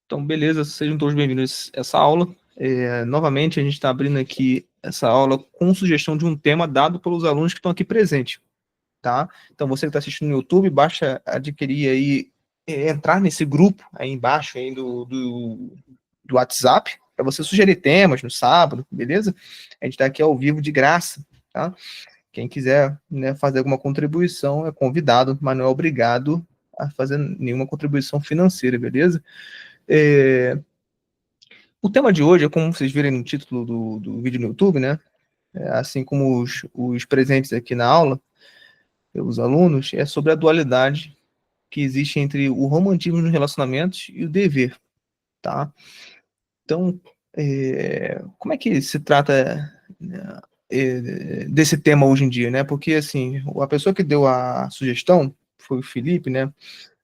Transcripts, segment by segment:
Então, beleza, sejam todos bem-vindos a essa aula. Novamente, a gente está abrindo aqui essa aula com sugestão de um tema dado pelos alunos que estão aqui presentes, tá? Então, você que está assistindo no YouTube, basta adquirir aí, entrar nesse grupo aí embaixo aí do WhatsApp, para você sugerir temas no sábado, beleza? A gente está aqui ao vivo de graça, tá? Quem quiser, né, fazer alguma contribuição é convidado, mas não é obrigado a fazer nenhuma contribuição financeira, beleza? O tema de hoje é, como vocês viram no título do vídeo no YouTube, né? Assim como os presentes aqui na aula, os alunos, é sobre a dualidade que existe entre o romantismo nos relacionamentos e o dever, tá? Então, como é que se trata desse tema hoje em dia, né? Porque, assim, a pessoa que deu a sugestão foi o Felipe, né?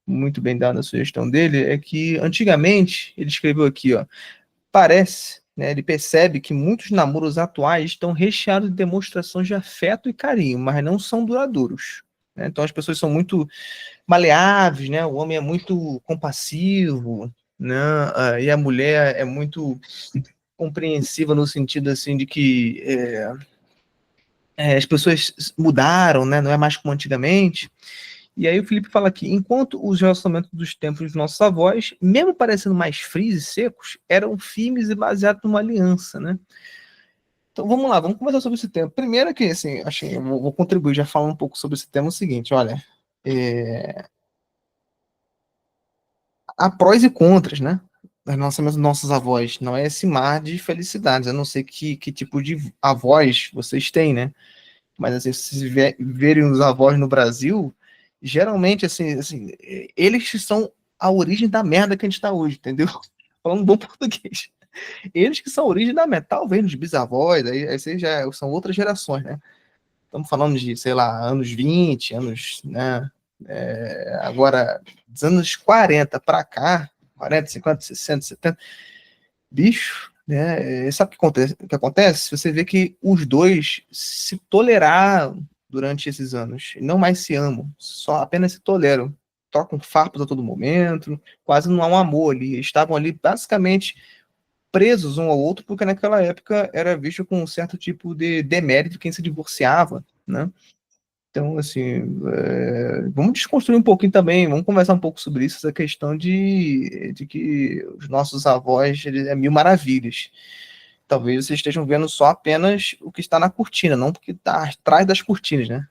Muito bem dada a sugestão dele, é que antigamente ele escreveu aqui, ó, parece, né, ele percebe que muitos namoros atuais estão recheados de demonstrações de afeto e carinho, mas não são duradouros, né? Então as pessoas são muito maleáveis, né? O homem é muito compassivo, né? E a mulher é muito compreensiva no sentido assim de que as pessoas mudaram, né? Não é mais como antigamente. E aí o Felipe fala aqui, enquanto os relacionamentos dos tempos dos nossos avós, mesmo parecendo mais frios e secos, eram firmes e baseados numa aliança, né? Então vamos lá, vamos conversar sobre esse tema. Primeiro que, assim, achei, eu vou contribuir já falando um pouco sobre esse tema, é o seguinte, olha, há prós e contras, né? Nossos avós, não é esse mar de felicidades, eu não sei que tipo de avós vocês têm, né? Mas assim, se vocês verem os avós no Brasil, geralmente, assim, eles que são a origem da merda que a gente está hoje, entendeu? Falando bom português. Eles que são a origem da merda. Talvez os bisavós, aí já são outras gerações, né? Estamos falando de, sei lá, anos 20, anos, né? Agora, dos anos 40 para cá, 40, 50, 60, 70, bicho, né? Sabe o que acontece? Você vê que os dois se toleraram durante esses anos, não mais se amam, só apenas se toleram. Trocam farpas a todo momento, quase não há um amor ali. Estavam ali basicamente presos um ao outro, porque naquela época era visto com um certo tipo de demérito quem se divorciava, né? Então, assim, vamos desconstruir um pouquinho também, vamos conversar um pouco sobre isso, essa questão de que os nossos avós é mil maravilhas. Talvez vocês estejam vendo só apenas o que está na cortina, não porque está atrás das cortinas, né?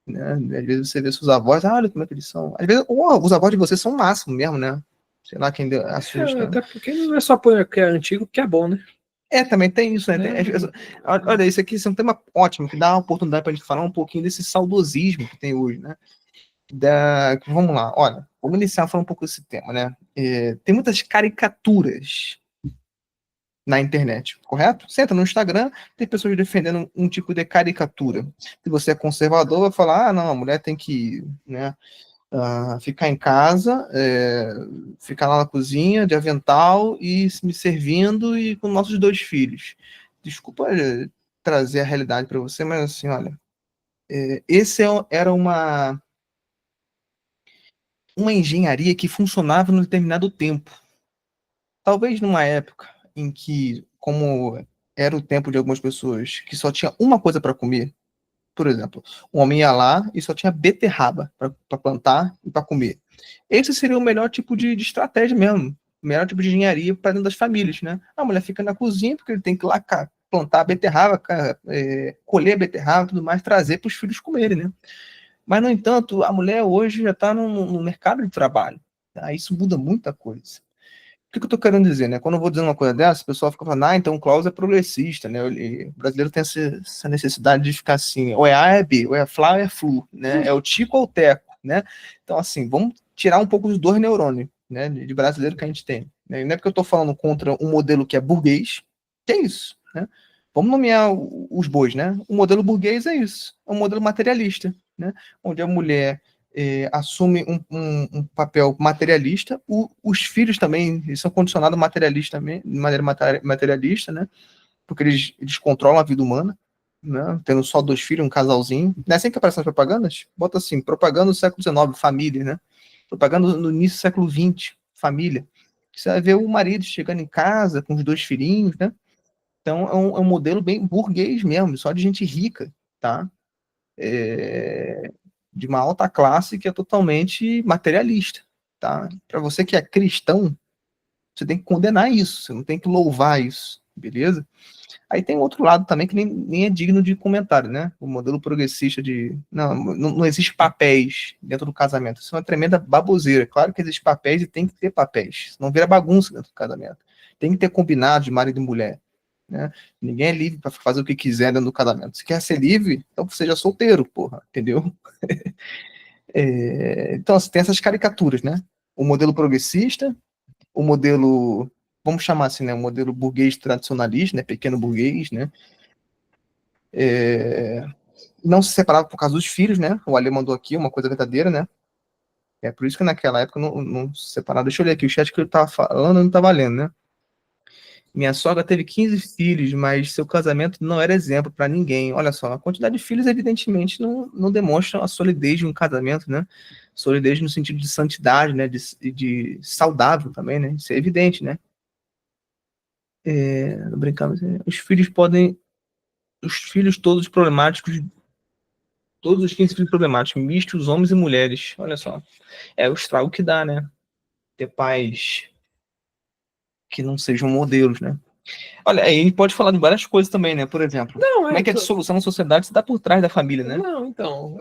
Às vezes você vê seus avós, olha como é que eles são. Às vezes, os avós de vocês são o máximo mesmo, né? Sei lá quem deu a sugestão. Até porque não é só porque é antigo que é bom, né? Também tem isso, né? Olha, isso aqui é um tema ótimo, que dá uma oportunidade para a gente falar um pouquinho desse saudosismo que tem hoje, né? Vamos lá, olha, vamos iniciar falando um pouco desse tema, né? Tem muitas caricaturas na internet, correto? Você entra no Instagram, tem pessoas defendendo um tipo de caricatura. Se você é conservador, vai falar, não, a mulher tem que, né, ficar em casa, ficar lá na cozinha, de avental, e me servindo, e com nossos dois filhos. Desculpa trazer a realidade para você, mas assim, olha, era uma engenharia que funcionava num determinado tempo. Talvez numa época em que, como era o tempo de algumas pessoas que só tinha uma coisa para comer, por exemplo, um homem ia lá e só tinha beterraba para plantar e para comer. Esse seria o melhor tipo de estratégia mesmo, o melhor tipo de engenharia para dentro das famílias, né? A mulher fica na cozinha porque ele tem que ir lá plantar a beterraba, colher a beterraba e tudo mais, trazer para os filhos comerem, né? Mas, no entanto, a mulher hoje já está no mercado de trabalho. Tá? Isso muda muita coisa. O que eu estou querendo dizer, né? Quando eu vou dizer uma coisa dessa, o pessoal fica falando, então o Klaus é progressista, né? O brasileiro tem essa necessidade de ficar assim, ou é A, é B, ou é Fla, ou é Flu, né? É o Tico ou o Teco, né? Então, assim, vamos tirar um pouco dos dois neurônios, né? De brasileiro que a gente tem. Né? Não é porque eu estou falando contra um modelo que é burguês, que é isso, né? Vamos nomear os bois, né? O modelo burguês é isso, é um modelo materialista, né? Onde a mulher assume um papel materialista, os filhos também são condicionados de maneira materialista, né? Porque eles controlam a vida humana, né? Tendo só dois filhos, um casalzinho. Não é assim que aparece nas propagandas? Bota assim, propaganda do século XIX, família, né? Propaganda no início do século XX, família. Você vai ver o marido chegando em casa com os 2 filhinhos, né? Então é um modelo bem burguês mesmo, só de gente rica, tá? De uma alta classe que é totalmente materialista, tá? Para você que é cristão, você tem que condenar isso, você não tem que louvar isso, beleza? Aí tem outro lado também que nem é digno de comentário, né? O modelo progressista de. Não existe papéis dentro do casamento. Isso é uma tremenda baboseira. Claro que existem papéis e tem que ter papéis. Não vira bagunça dentro do casamento. Tem que ter combinado de marido e mulher. Né? Ninguém é livre para fazer o que quiser dentro do casamento. Se quer ser livre, então seja solteiro, porra. Entendeu? Então, assim, tem essas caricaturas, né? O modelo progressista, o modelo, vamos chamar assim, né? O modelo burguês tradicionalista, né? Pequeno burguês, né? Não se separava por causa dos filhos, né? O Ale mandou aqui uma coisa verdadeira, né? É por isso que naquela época não se separava. Deixa eu ler aqui, o chat que eu tava falando não tava lendo, né? Minha sogra teve 15 filhos, mas seu casamento não era exemplo para ninguém. Olha só, a quantidade de filhos, evidentemente, não demonstra a solidez de um casamento, né? Solidez no sentido de santidade, né? De saudável também, né? Isso é evidente, né? Brincamos, os filhos podem. Os filhos todos problemáticos, todos os 15 filhos problemáticos, mistos, homens e mulheres. Olha só. É o estrago que dá, né? Ter pais que não sejam modelos, né? Olha, aí a gente pode falar de várias coisas também, né? Por exemplo, Não, como é que a dissolução da sociedade se dá por trás da família, né? Não, então,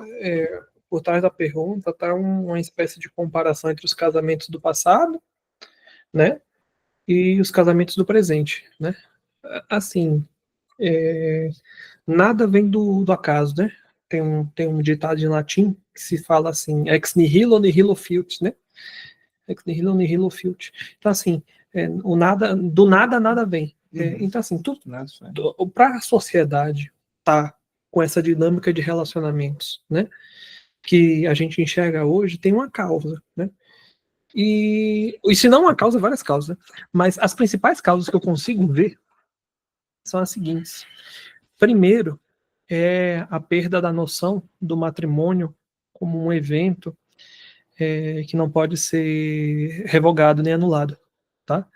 por trás da pergunta está uma espécie de comparação entre os casamentos do passado, né, e os casamentos do presente, né? Assim, nada vem do acaso, né? Tem um ditado em latim que se fala assim, ex nihilo nihilo fiat, né? Ex nihilo nihilo fiat. Então, assim, o nada, do nada, nada vem. Então, assim, para a sociedade tá com essa dinâmica de relacionamentos, né, que a gente enxerga hoje, tem uma causa, né? E se não uma causa, várias causas, né? Mas as principais causas que eu consigo ver são as seguintes. Primeiro, é a perda da noção do matrimônio como um evento que não pode ser revogado nem anulado, tá?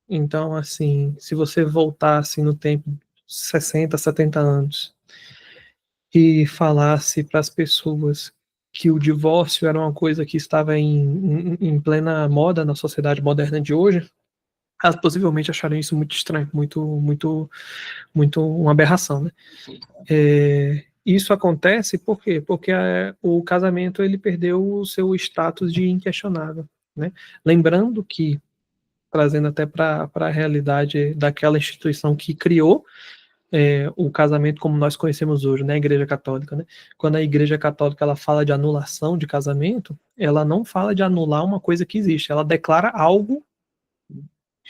Então, assim, se você voltasse no tempo 60, 70 anos e falasse para as pessoas que o divórcio era uma coisa que estava em plena moda na sociedade moderna de hoje, elas possivelmente achariam isso muito estranho, muito uma aberração, né? Isso acontece por quê? Porque o casamento ele perdeu o seu status de inquestionável, né? Lembrando que, trazendo até para a realidade daquela instituição que criou o casamento como nós conhecemos hoje, né, a Igreja Católica, né? Quando a Igreja Católica ela fala de anulação de casamento, ela não fala de anular uma coisa que existe, ela declara algo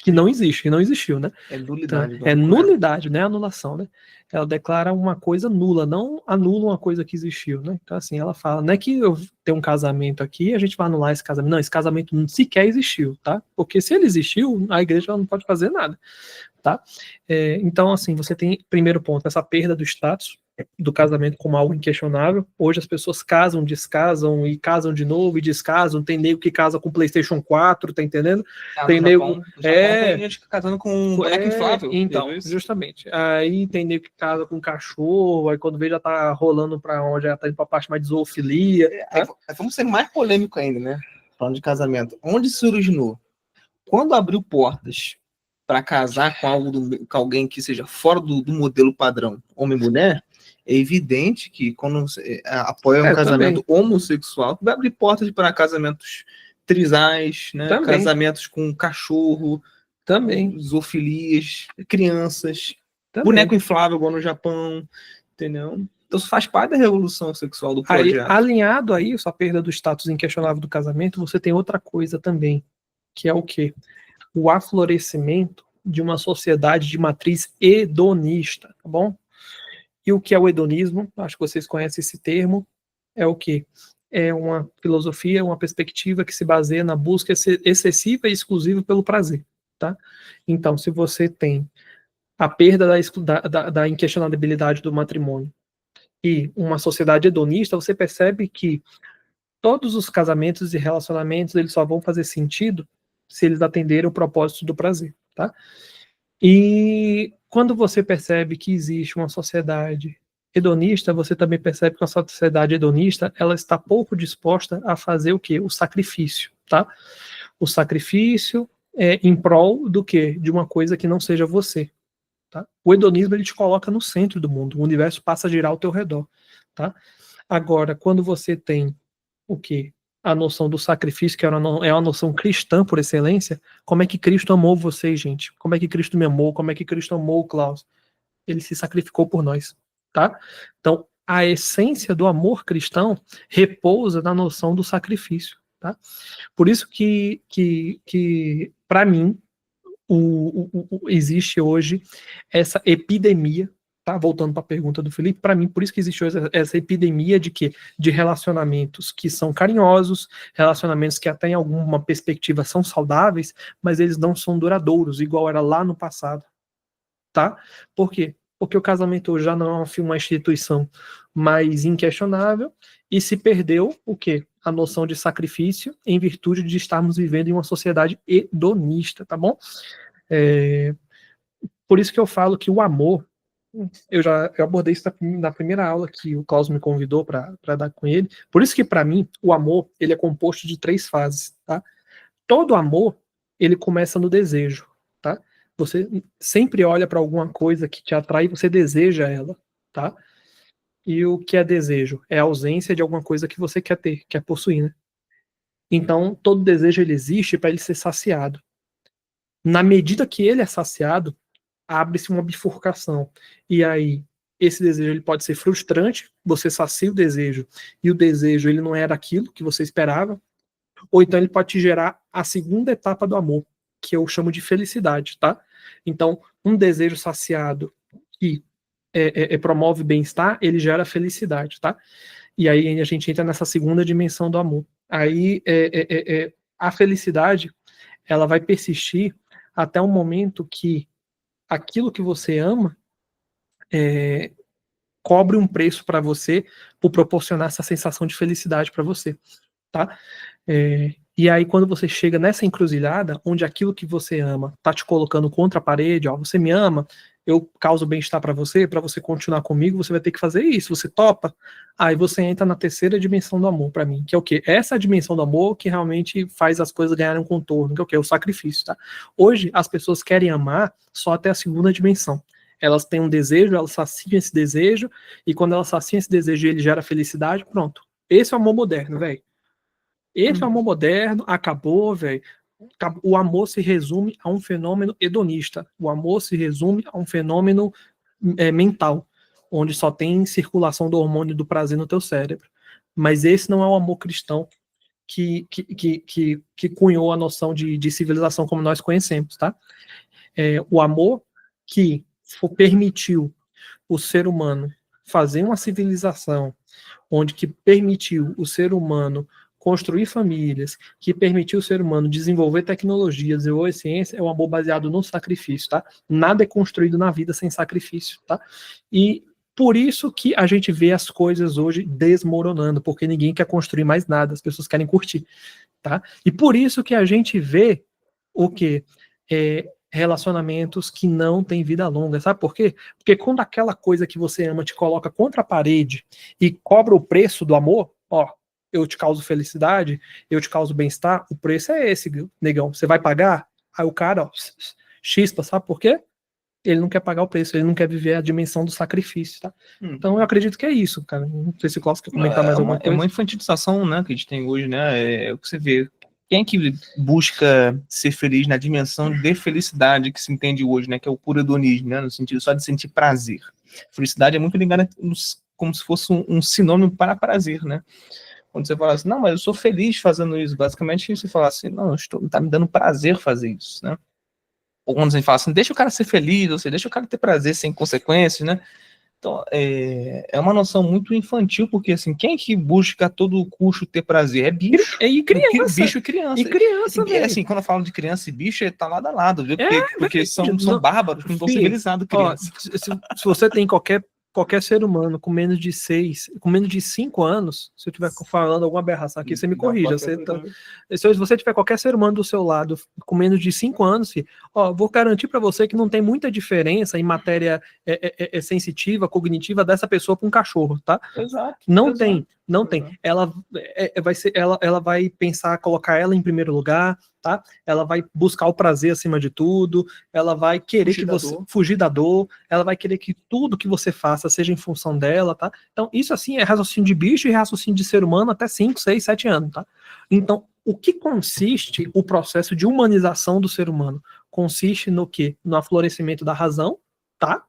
que não existe, que não exixu, né? É nulidade. Então, nulidade, né? Anulação, né? Ela declara uma coisa nula, não anula uma coisa que existiu, né? Então, assim, ela fala, não é que eu tenho um casamento aqui a gente vai anular esse casamento. Não, esse casamento sequer existiu, tá? Porque se ele existiu, a igreja não pode fazer nada, tá? Então, assim, você tem, primeiro ponto, essa perda do status do casamento como algo inquestionável. Hoje as pessoas casam, descasam e casam de novo e descasam. Tem nego que casa com PlayStation 4, tá entendendo? Tem nego. Tem gente casando com um boneco inflável. Então, justamente. Aí tem nego que casa com cachorro, aí quando vê já tá rolando pra onde, já tá indo pra parte mais de zoofilia. Aí vamos ser mais polêmico ainda, né? Falando de casamento. Onde se originou? Quando abriu portas para casar com alguém que seja fora do modelo padrão homem-mulher, é evidente que quando você apoia um casamento homossexual, vai abrir portas para casamentos trisais, né? Casamentos com cachorro, zoofilias, crianças, boneco inflável igual no Japão, entendeu? Então isso faz parte da revolução sexual do projeto. Alinhado a isso, a perda do status inquestionável do casamento, você tem outra coisa também, que é o quê? O aflorescimento de uma sociedade de matriz hedonista, tá bom? E o que é o hedonismo? Acho que vocês conhecem esse termo. É o quê? É uma filosofia, uma perspectiva que se baseia na busca excessiva e exclusiva pelo prazer, tá? Então, se você tem a perda da inquestionabilidade do matrimônio e uma sociedade hedonista, você percebe que todos os casamentos e relacionamentos eles só vão fazer sentido se eles atenderem o propósito do prazer, tá? E quando você percebe que existe uma sociedade hedonista, você também percebe que a sociedade hedonista, ela está pouco disposta a fazer o quê? O sacrifício, tá? O sacrifício é em prol do quê? De uma coisa que não seja você, tá? O hedonismo, ele te coloca no centro do mundo, o universo passa a girar ao teu redor, tá? Agora, quando você tem o quê? A noção do sacrifício, que é uma noção cristã por excelência, como é que Cristo amou vocês, gente? Como é que Cristo me amou? Como é que Cristo amou o Klaus? Ele se sacrificou por nós, tá? Então, a essência do amor cristão repousa na noção do sacrifício, tá? Por isso que para mim, existe hoje essa epidemia, tá? Voltando para a pergunta do Felipe, para mim, por isso que existe hoje essa epidemia de quê? De relacionamentos que são carinhosos, relacionamentos que até em alguma perspectiva são saudáveis, mas eles não são duradouros, igual era lá no passado, tá? Por quê? Porque o casamento hoje já não é uma instituição mais inquestionável e se perdeu o quê? A noção de sacrifício em virtude de estarmos vivendo em uma sociedade hedonista, tá bom? Por isso que eu falo que o amor, eu abordei isso na primeira aula que o Klaus me convidou para dar com ele. Por isso que para mim o amor ele é composto de 3 fases, tá? Todo amor ele começa no desejo, tá? Você sempre olha para alguma coisa que te atrai e você deseja ela, tá? E o que é desejo? É a ausência de alguma coisa que você quer ter, quer possuir, né? Então, todo desejo ele existe para ele ser saciado. Na medida que ele é saciado, abre-se uma bifurcação. E aí, esse desejo ele pode ser frustrante, você sacia o desejo, e o desejo ele não era aquilo que você esperava, ou então ele pode te gerar a segunda etapa do amor, que eu chamo de felicidade, tá? Então, um desejo saciado que promove bem-estar, ele gera felicidade, tá? E aí a gente entra nessa segunda dimensão do amor. Aí a felicidade, ela vai persistir até um momento que aquilo que você ama cobre um preço para você por proporcionar essa sensação de felicidade para você, tá? E aí quando você chega nessa encruzilhada, onde aquilo que você ama tá te colocando contra a parede, ó, você me ama, eu causo bem-estar para você continuar comigo, você vai ter que fazer isso, você topa? Aí você entra na terceira dimensão do amor para mim, que é o quê? Essa dimensão do amor que realmente faz as coisas ganharem um contorno, que é o quê? O sacrifício, tá? Hoje as pessoas querem amar só até a segunda dimensão. Elas têm um desejo, elas saciam esse desejo, e quando elas saciam esse desejo e ele gera felicidade, pronto. Esse é o amor moderno, velho. Esse é o amor moderno, acabou, velho. O amor se resume a um fenômeno hedonista. O amor se resume a um fenômeno mental, onde só tem circulação do hormônio do prazer no teu cérebro. Mas esse não é o amor cristão que cunhou a noção de civilização como nós conhecemos, tá? O amor que permitiu o ser humano fazer uma civilização, onde que permitiu o ser humano construir famílias, que permitiu o ser humano desenvolver tecnologias e ciência, é um amor baseado no sacrifício, tá? Nada é construído na vida sem sacrifício, tá? E por isso que a gente vê as coisas hoje desmoronando, porque ninguém quer construir mais nada, as pessoas querem curtir, tá? E por isso que a gente vê o quê? Relacionamentos que não têm vida longa, sabe por quê? Porque quando aquela coisa que você ama te coloca contra a parede e cobra o preço do amor, ó, eu te causo felicidade, eu te causo bem-estar, o preço é esse, negão, você vai pagar? Aí o cara, ó, chispa, sabe por quê? Ele não quer pagar o preço, ele não quer viver a dimensão do sacrifício, tá? Então eu acredito que é isso, cara. Não sei se o Klaus quer comentar mais alguma coisa. É uma infantilização, né, que a gente tem hoje, né? É o que você vê. Quem é que busca ser feliz na dimensão de felicidade que se entende hoje, né? Que é o puro hedonismo, né? No sentido só de sentir prazer. Felicidade é muito ligada como se fosse um sinônimo para prazer, né? Quando você fala assim, não, mas eu sou feliz fazendo isso, basicamente você fala assim, não, tá me dando prazer fazer isso, né? Ou quando você fala assim, deixa o cara ser feliz, ou seja, deixa o cara ter prazer sem consequências, né? Então, é uma noção muito infantil, porque assim, quem é que busca a todo custo ter prazer? É bicho. E criança. Bicho e criança. E criança, velho. Assim, quando eu falo de criança e bicho, tá lado a lado, viu? Porque são bárbaros, não estão civilizados criança. Ó, se você tem qualquer qualquer ser humano com menos de 5 anos, se eu estiver falando alguma aberração aqui, você me corrija. Se você tiver qualquer ser humano do seu lado com menos de 5 anos, vou garantir para você que não tem muita diferença em matéria sensitiva, cognitiva dessa pessoa para um cachorro, tá? Exato. Não tem. Ela vai pensar, colocar ela em primeiro lugar, tá? Ela vai buscar o prazer acima de tudo, ela vai querer fugir da dor, ela vai querer que tudo que você faça seja em função dela, tá? Então, isso assim é raciocínio de bicho e raciocínio de ser humano até 5, 6, 7 anos, tá? Então, o que consiste o processo de humanização do ser humano? Consiste no quê? No aflorescimento da razão, tá?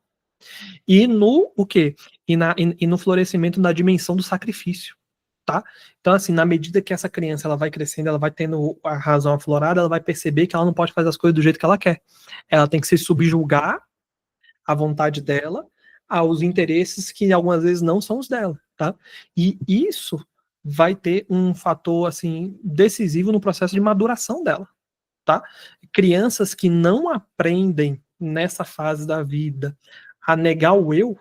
E no o quê? E no florescimento da dimensão do sacrifício, tá? Então, assim, na medida que essa criança ela vai crescendo, ela vai tendo a razão aflorada, ela vai perceber que ela não pode fazer as coisas do jeito que ela quer. Ela tem que se subjugar à vontade dela, aos interesses que algumas vezes não são os dela, tá? E isso vai ter um fator, assim, decisivo no processo de maduração dela, tá? Crianças que não aprendem nessa fase da vida a negar o eu,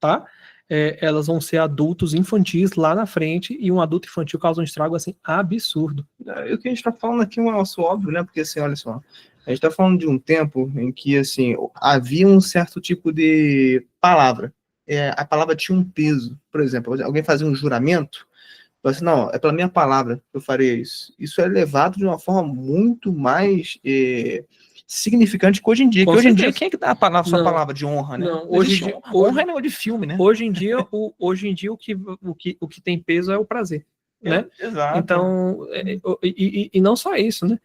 tá? Elas vão ser adultos infantis lá na frente, e um adulto infantil causa um estrago, assim, absurdo. E o que a gente tá falando aqui é um negócio óbvio, né? Porque, assim, olha só, a gente tá falando de um tempo em que, assim, havia um certo tipo de palavra. A palavra tinha um peso. Por exemplo, alguém fazia um juramento, falava assim, não, é pela minha palavra que eu farei isso. Isso é levado de uma forma muito mais significante que hoje em dia. Com Que hoje em dia, certeza. quem é que dá a sua palavra de honra, né? Não, hoje honra é negócio de filme, né? Hoje em dia, o que tem peso é o prazer, né? Exato. Então, e não só isso, né?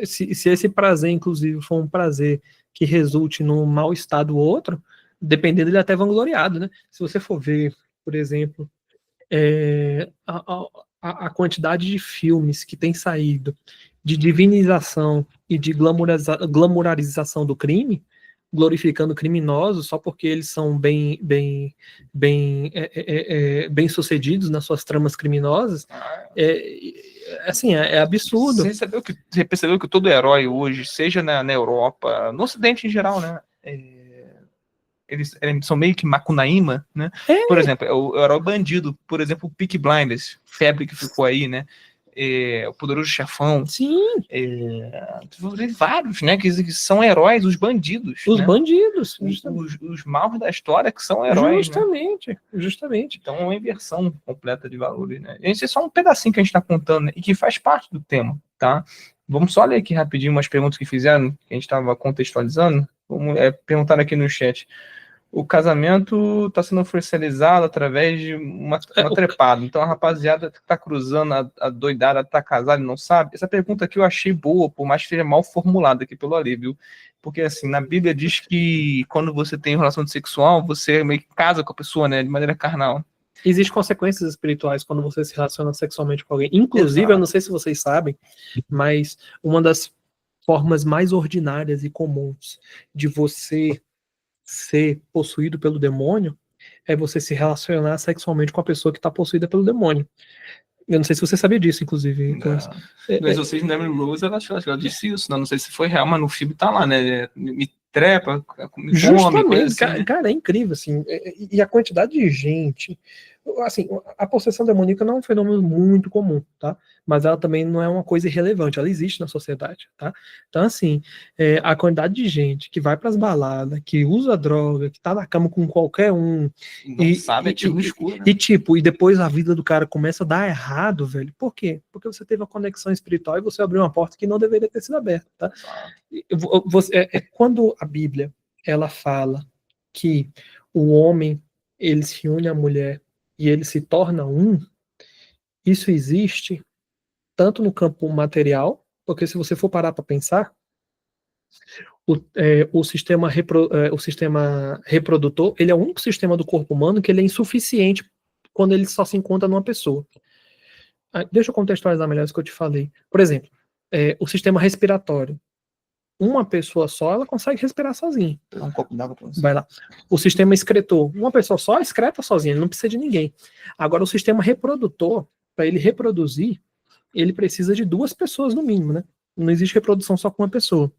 Se esse prazer, inclusive, for um prazer que resulte num mal-estar do outro, dependendo, ele é até vangloriado, né? Se você for ver, por exemplo, a quantidade de filmes que tem saído de divinização e de glamorização do crime, glorificando criminosos só porque eles são bem sucedidos nas suas tramas criminosas, assim, é absurdo. Você percebeu que todo herói hoje, seja na Europa, no Ocidente em geral, né? Eles são meio que Macunaíma, né? Por exemplo, o herói bandido, por exemplo, o Peaky Blinders, febre que ficou aí, né? O Poderoso Chefão. Sim. Vários, né? Que são heróis, os bandidos. Os né? bandidos. Os maus da história que são heróis. Justamente. Então é uma inversão completa de valores, né? Esse é só um pedacinho que a gente está contando, né? E que faz parte do tema, tá? Vamos só ler aqui rapidinho umas perguntas que fizeram, que a gente estava contextualizando. Vamos perguntar aqui no chat. O casamento está sendo oficializado através de uma trepada. Então a rapaziada que está cruzando, a doidada está casada e não sabe. Essa pergunta aqui eu achei boa, por mais que seja mal formulada aqui pelo Ali, viu? Porque assim, na Bíblia diz que quando você tem relação sexual, você meio que casa com a pessoa, né? De maneira carnal. Existem consequências espirituais quando você se relaciona sexualmente com alguém. Inclusive, Exato. Eu não sei se vocês sabem, mas uma das formas mais ordinárias e comuns de você ser possuído pelo demônio é você se relacionar sexualmente com a pessoa que está possuída pelo demônio. Eu não sei se você sabia disso, inclusive. Mas vocês não lembram Rose, ela disse isso, não sei se foi real, mas no filme tá lá, né? Me trepa, me justamente, come, assim, cara, é incrível, assim, e a quantidade de gente, assim, a possessão demoníaca não é um fenômeno muito comum, tá? Mas ela também não é uma coisa irrelevante, ela existe na sociedade, tá? Então, assim, a quantidade de gente que vai pras baladas, que usa droga, que tá na cama com qualquer um, não sabe, é tiro no escuro, né? E depois a vida do cara começa a dar errado, velho. Por quê? Porque você teve uma conexão espiritual e você abriu uma porta que não deveria ter sido aberta, tá? Quando a Bíblia ela fala que o homem ele se une à mulher e ele se torna um, isso existe tanto no campo material, porque se você for parar para pensar, o sistema reprodutor ele é o único sistema do corpo humano que ele é insuficiente quando ele só se encontra numa pessoa. Deixa eu contextualizar melhor isso que eu te falei. Por exemplo, o sistema respiratório. Uma pessoa só, ela consegue respirar sozinha. Um copo d'água pra você. Vai lá. O sistema excretor. Uma pessoa só excreta sozinha, ele não precisa de ninguém. Agora, o sistema reprodutor, para ele reproduzir, ele precisa de 2 pessoas no mínimo, né? Não existe reprodução só com uma pessoa.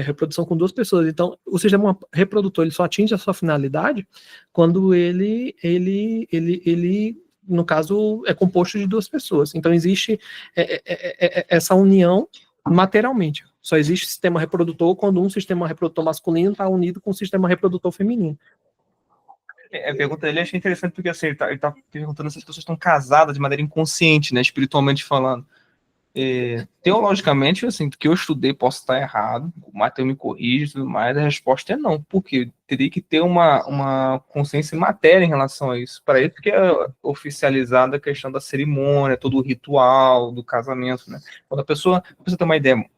reprodução com duas pessoas. Então, o sistema reprodutor ele só atinge a sua finalidade quando ele no caso, é composto de duas pessoas. Então, existe essa união materialmente. Só existe sistema reprodutor quando um sistema reprodutor masculino está unido com um sistema reprodutor feminino. A pergunta dele eu achei interessante porque assim, ele tá perguntando se as pessoas estão casadas de maneira inconsciente, né, espiritualmente falando. Teologicamente, assim, do que eu estudei, posso estar errado, o Mateus me corrige e tudo mais, a resposta é não, porque teria que ter uma consciência matéria em relação a isso. Para isso que é oficializada a questão da cerimônia, todo o ritual do casamento, né? Quando a pessoa, pra você ter uma ideia,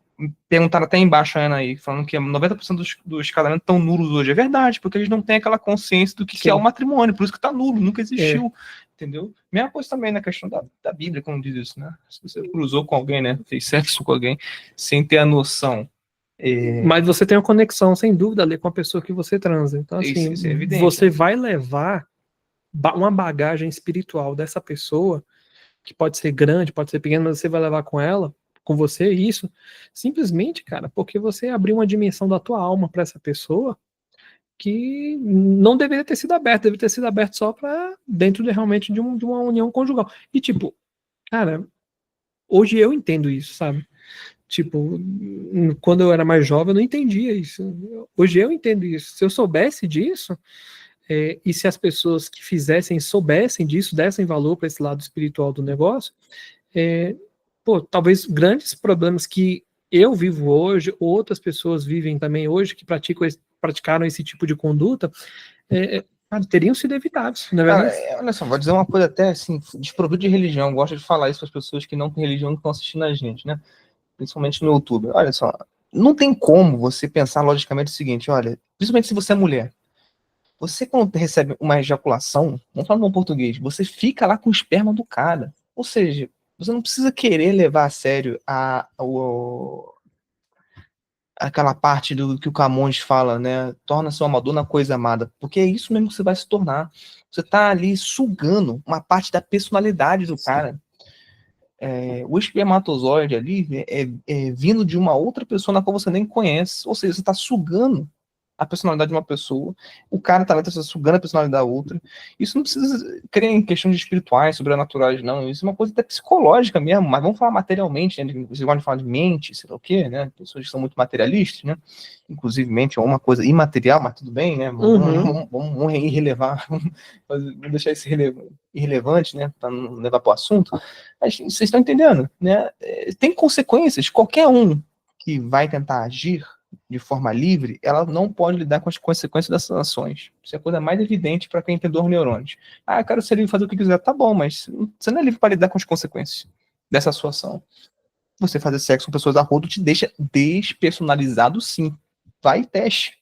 perguntaram até embaixo, Ana, aí, falando que 90% dos casamentos estão nulos hoje. É verdade, porque eles não têm aquela consciência do que é o matrimônio, por isso que está nulo, nunca existiu. Entendeu? Mesma coisa também na questão da Bíblia, como diz isso, né? Se você cruzou com alguém, né? Fez sexo com alguém, sem ter a noção. Mas você tem uma conexão, sem dúvida, ali com a pessoa que você transa. Então, assim, isso é evidente, você vai levar uma bagagem espiritual dessa pessoa, que pode ser grande, pode ser pequena, mas você vai levar com você isso, simplesmente, cara, porque você abriu uma dimensão da tua alma para essa pessoa que não deveria ter sido aberto, deveria ter sido aberto só para dentro realmente de uma união conjugal. E tipo, cara, hoje eu entendo isso, sabe? Tipo, quando eu era mais jovem eu não entendia isso. Hoje eu entendo isso. Se eu soubesse disso, e se as pessoas que fizessem soubessem disso, dessem valor para esse lado espiritual do negócio, talvez grandes problemas que eu vivo hoje, outras pessoas vivem também hoje, que praticaram esse tipo de conduta, teriam sido evitados, não é verdade? Olha só, vou dizer uma coisa até assim, desprovido de religião, gosto de falar isso para as pessoas que não têm religião que estão assistindo a gente, né? Principalmente no YouTube. Olha só, não tem como você pensar logicamente o seguinte, olha, principalmente se você é mulher, você quando recebe uma ejaculação, vamos falar no português, você fica lá com o esperma do cara. Ou seja, você não precisa querer levar a sério aquela parte do que o Camões fala, né? Torna seu amador na coisa amada. Porque é isso mesmo que você vai se tornar. Você tá ali sugando uma parte da personalidade do cara. O espermatozoide ali é vindo de uma outra pessoa na qual você nem conhece. Ou seja, você está sugando a personalidade de uma pessoa, o cara tá sugando a personalidade da outra. Isso não precisa crer em questões espirituais, sobrenaturais, não. Isso é uma coisa até psicológica mesmo, mas vamos falar materialmente, né? Vocês gostam de falar de mente, sei lá o quê, né? Pessoas que são muito materialistas, né? Inclusive, mente é uma coisa imaterial, mas tudo bem, né? Vamos irrelevar, vamos deixar isso irrelevante, né? Para não levar para o assunto. Mas vocês estão entendendo, né? Tem consequências. Qualquer um que vai tentar agir de forma livre, ela não pode lidar com as consequências dessas ações. Isso é a coisa mais evidente para quem tem dor neurônios. Eu quero ser livre, fazer o que quiser. Tá bom, mas você não é livre para lidar com as consequências dessa sua ação. Você fazer sexo com pessoas a rodo te deixa despersonalizado, sim. Vai e teste.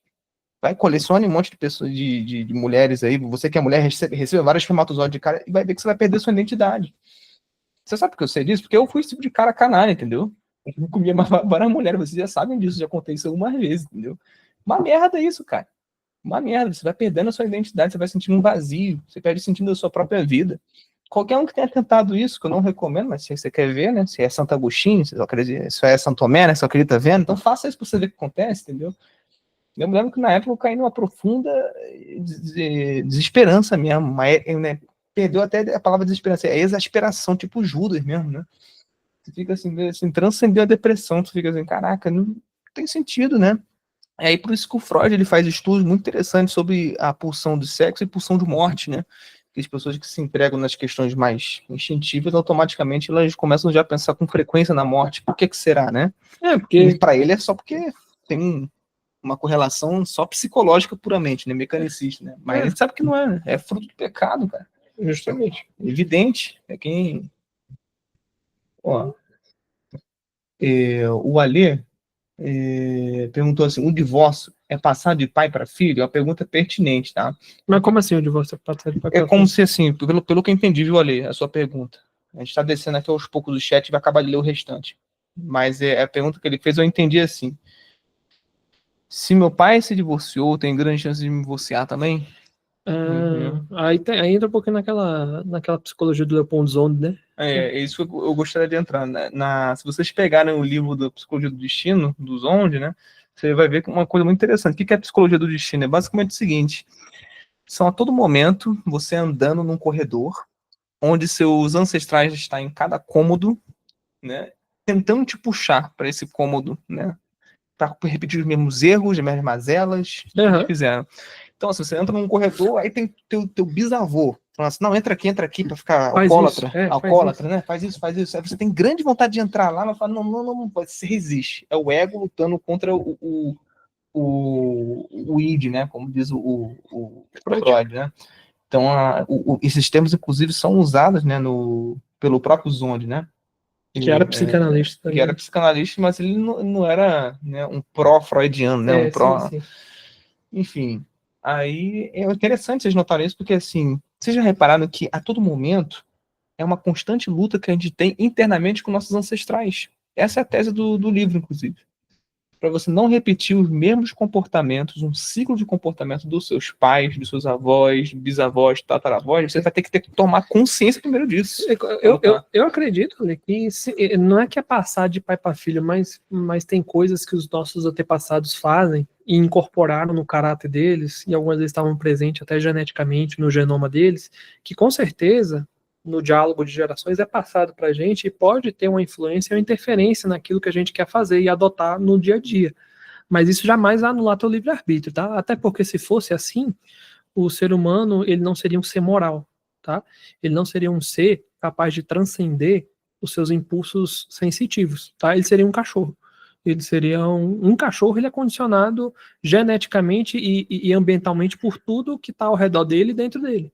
Vai, colecione um monte de pessoas, de mulheres aí. Você que é mulher, recebe vários espermatozoides de cara e vai ver que você vai perder sua identidade. Você sabe por que eu sei disso? Porque eu fui esse tipo de cara canalha, entendeu? Eu comia várias mulheres, vocês já sabem disso, já contei isso algumas vezes, entendeu? Uma merda isso, cara. Uma merda. Você vai perdendo a sua identidade, você vai sentindo um vazio, você perde sentindo a sua própria vida. Qualquer um que tenha tentado isso, que eu não recomendo, mas se você quer ver, né? Se é Santo Agostinho, se é Santo Tomé, né? Se acredita vendo, então faça isso pra você ver o que acontece, entendeu? Eu me lembro que na época eu caí numa profunda desesperança mesmo, mas, né, perdeu até a palavra desesperança, é exasperação, tipo Judas mesmo, né? Você fica assim, transcendeu a depressão, você fica assim, caraca, não tem sentido, né? É aí por isso que o Freud ele faz estudos muito interessantes sobre a pulsão de sexo e pulsão de morte, né? Que as pessoas que se entregam nas questões mais instintivas, automaticamente elas começam já a pensar com frequência na morte. Por que será, né? Porque para ele é só porque tem uma correlação só psicológica puramente, né? Mecanicista, né? Mas a gente sabe que não é, né? É fruto do pecado, cara. Justamente. Evidente. É quem... Ó, o Alê perguntou assim, o divórcio é passar de pai para filho? É uma pergunta pertinente, tá? Mas como assim o divórcio é passar de pai para filho? É como se assim, pelo que eu entendi, viu, Alê, a sua pergunta. A gente está descendo aqui aos poucos do chat e vai acabar de ler o restante. Mas a pergunta que ele fez eu entendi assim. Se meu pai se divorciou, tem grande chance de me divorciar também? Aí entra um pouquinho naquela psicologia do Leopold Zond, né? É isso que eu gostaria de entrar. Né? Se vocês pegarem o livro da Psicologia do Destino, do Zond, né? Você vai ver uma coisa muito interessante. O que é a Psicologia do Destino? É basicamente o seguinte: são a todo momento você andando num corredor, onde seus ancestrais estão em cada cômodo, né? Tentando te puxar para esse cômodo, né? Para repetir os mesmos erros, as mesmas mazelas que eles fizeram. Então, se você entra num corredor, aí tem teu bisavô falando assim, não, entra aqui para ficar alcoólatra, né? Faz isso. Aí você tem grande vontade de entrar lá, mas fala, não, você resiste. É o ego lutando contra o id, né? Como diz o Freud, né? Então, esses termos, inclusive, são usados, né, pelo próprio Zond, né? Que era psicanalista. Que era psicanalista, mas ele não era, né, um pró-freudiano, né? Sim. Enfim, aí é interessante vocês notarem isso, porque, assim, vocês já repararam que a todo momento é uma constante luta que a gente tem internamente com nossos ancestrais. Essa é a tese do livro, inclusive. Para você não repetir os mesmos comportamentos, um ciclo de comportamento dos seus pais, dos seus avós, bisavós, tataravós, você vai ter que tomar consciência primeiro disso. Eu acredito, Ale, que não é que é passar de pai para filho, mas tem coisas que os nossos antepassados fazem e incorporaram no caráter deles, e algumas vezes estavam presentes até geneticamente no genoma deles, que com certeza no diálogo de gerações é passado para a gente e pode ter uma influência ou interferência naquilo que a gente quer fazer e adotar no dia a dia. Mas isso jamais vai anular teu livre-arbítrio, tá? Até porque se fosse assim, o ser humano ele não seria um ser moral, tá? Ele não seria um ser capaz de transcender os seus impulsos sensitivos, tá? Ele seria um cachorro. Ele seria um cachorro, ele é condicionado geneticamente e ambientalmente por tudo que está ao redor dele e dentro dele.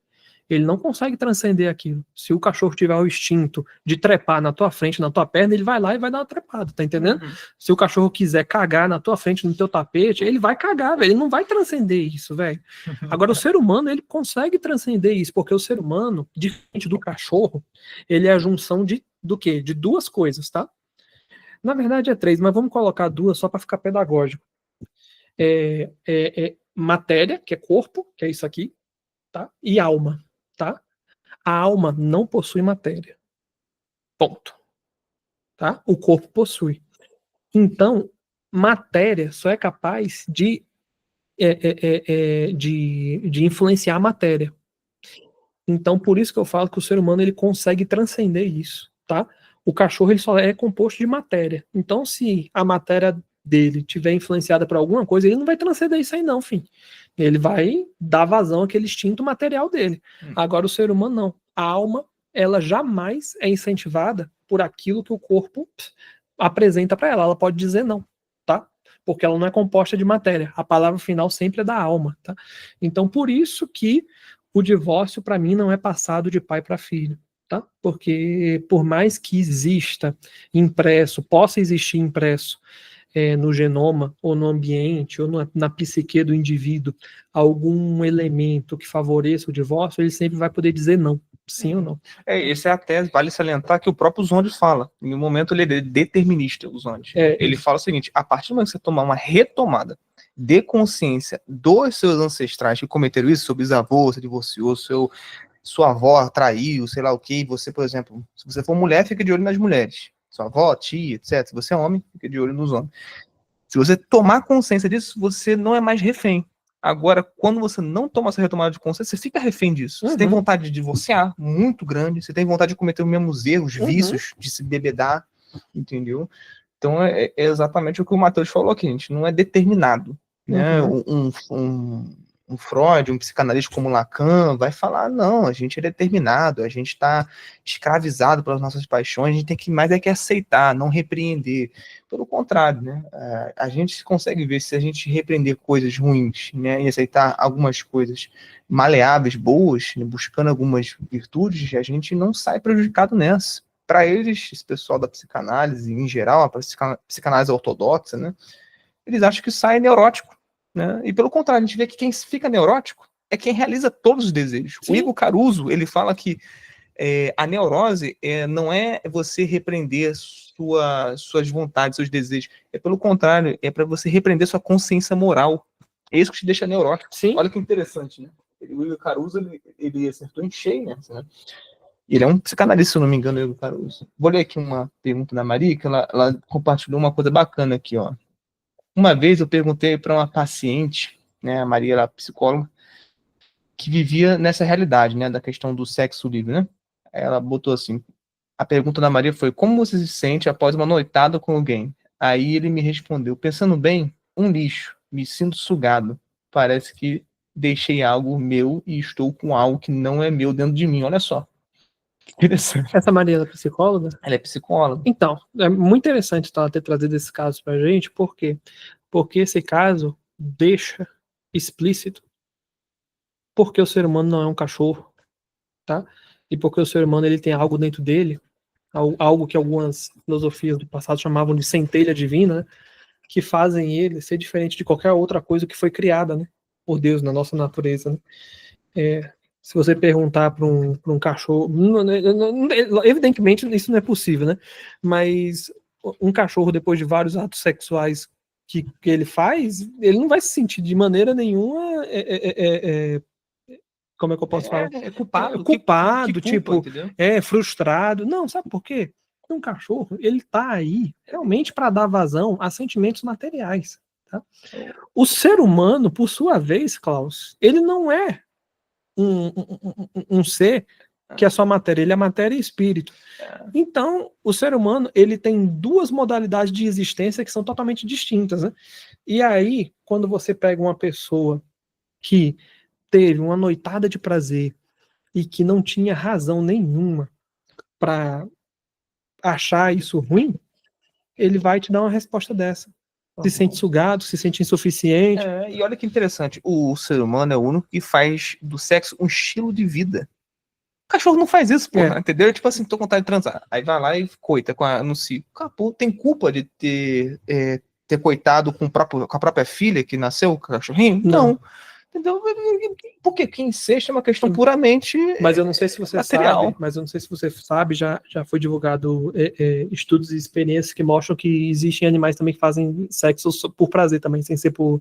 Ele não consegue transcender aquilo. Se o cachorro tiver o instinto de trepar na tua frente, na tua perna, ele vai lá e vai dar uma trepada, tá entendendo? Se o cachorro quiser cagar na tua frente, no teu tapete, ele vai cagar, velho. Ele não vai transcender isso, velho. Agora, o ser humano, ele consegue transcender isso, porque o ser humano, diferente do cachorro, ele é a junção do quê? De duas coisas, tá? Na verdade é três, mas vamos colocar duas só para ficar pedagógico. Matéria, que é corpo, que é isso aqui, tá? E alma. Tá? A alma não possui matéria. Ponto. Tá? O corpo possui. Então, matéria só é capaz de influenciar a matéria. Então, por isso que eu falo que o ser humano ele consegue transcender isso. Tá? O cachorro ele só é composto de matéria. Então, se a matéria dele tiver influenciada por alguma coisa, ele não vai transcender isso aí não, filho. Ele vai dar vazão àquele instinto material dele. Agora o ser humano não. A alma, ela jamais é incentivada por aquilo que o corpo apresenta para ela. Ela pode dizer não, tá? Porque ela não é composta de matéria. A palavra final sempre é da alma, tá? Então por isso que o divórcio para mim não é passado de pai para filho. Tá? Porque por mais que exista impresso, possa existir impresso no genoma, ou no ambiente, ou na psique do indivíduo, algum elemento que favoreça o divórcio, ele sempre vai poder dizer não, sim ou não. Essa é a tese, vale salientar que o próprio Zond fala. Em um momento ele é determinista, o Zond. Ele fala o seguinte, a partir do momento que você tomar uma retomada de consciência dos seus ancestrais que cometeram isso, seu bisavô, você divorciou, sua avó traiu, sei lá o que, você, por exemplo, se você for mulher, fica de olho nas mulheres. Sua avó, tia, etc. Se você é homem, fica de olho nos homens. Se você tomar consciência disso, você não é mais refém. Agora, quando você não toma essa retomada de consciência, você fica refém disso. Você tem vontade de divorciar, muito grande, você tem vontade de cometer os mesmos erros, vícios, de se bebedar, entendeu? Então, é exatamente o que o Matheus falou aqui, a gente não é determinado. Né? Um Freud, um psicanalista como Lacan, vai falar, não, a gente é determinado, a gente está escravizado pelas nossas paixões, a gente tem que mais é que aceitar, não repreender. Pelo contrário, né? A gente consegue ver se a gente repreender coisas ruins, né, e aceitar algumas coisas maleáveis, boas, né, buscando algumas virtudes, a gente não sai prejudicado nessa. Para eles, esse pessoal da psicanálise, em geral, a psicanálise ortodoxa, né, eles acham que sai neurótico. Né? E pelo contrário, a gente vê que quem fica neurótico é quem realiza todos os desejos. Sim. O Igor Caruso, ele fala que a neurose não é você repreender suas vontades, seus desejos. É pelo contrário, é para você repreender sua consciência moral. É isso que te deixa neurótico. Sim. Olha que interessante, né? O Igor Caruso, ele acertou em cheio nessa, né? Ele é um psicanalista, se eu não me engano, o Igor Caruso. Vou ler aqui uma pergunta da Maria, que ela compartilhou uma coisa bacana aqui, ó. Uma vez eu perguntei para uma paciente, né, a Maria, ela é psicóloga, que vivia nessa realidade, né, da questão do sexo livre, né? Ela botou assim, a pergunta da Maria foi, como você se sente após uma noitada com alguém? Aí ele me respondeu, pensando bem, um lixo, me sinto sugado, parece que deixei algo meu e estou com algo que não é meu dentro de mim, olha só. Interessante. Essa Maria é psicóloga? Ela é psicóloga. Então, é muito interessante ela ter trazido esse caso pra gente, por quê? Porque esse caso deixa explícito porque o ser humano não é um cachorro, tá? E porque o ser humano ele tem algo dentro dele, algo que algumas filosofias do passado chamavam de centelha divina, né? Que fazem ele ser diferente de qualquer outra coisa que foi criada, né? Por Deus, na nossa natureza, né? Se você perguntar para um cachorro, evidentemente isso não é possível, né? Mas um cachorro, depois de vários atos sexuais que ele faz, ele não vai se sentir de maneira nenhuma, como é que eu posso falar? Culpado. Culpado, que culpa, tipo, entendeu? frustrado. Não, sabe por quê? Porque um cachorro, ele tá aí realmente para dar vazão a sentimentos materiais, tá? O ser humano, por sua vez, Klaus, ele não é um ser que é só matéria, ele é matéria e espírito. Então, o ser humano, ele tem duas modalidades de existência que são totalmente distintas, né? E aí, quando você pega uma pessoa que teve uma noitada de prazer e que não tinha razão nenhuma para achar isso ruim, ele vai te dar uma resposta dessa. Se sente sugado, se sente insuficiente. E olha que interessante, o ser humano é o único que faz do sexo um estilo de vida. O cachorro não faz isso, porra, entendeu? Tipo assim, tô com vontade de transar. Aí vai lá e coita no cio. Capô, tem culpa de ter coitado com a própria filha que nasceu, o cachorrinho? Não. Entendeu? Porque quem incesto é uma questão puramente mas eu não sei se você material. sabe, já foi divulgado estudos e experiências que mostram que existem animais também que fazem sexo por prazer também, sem ser por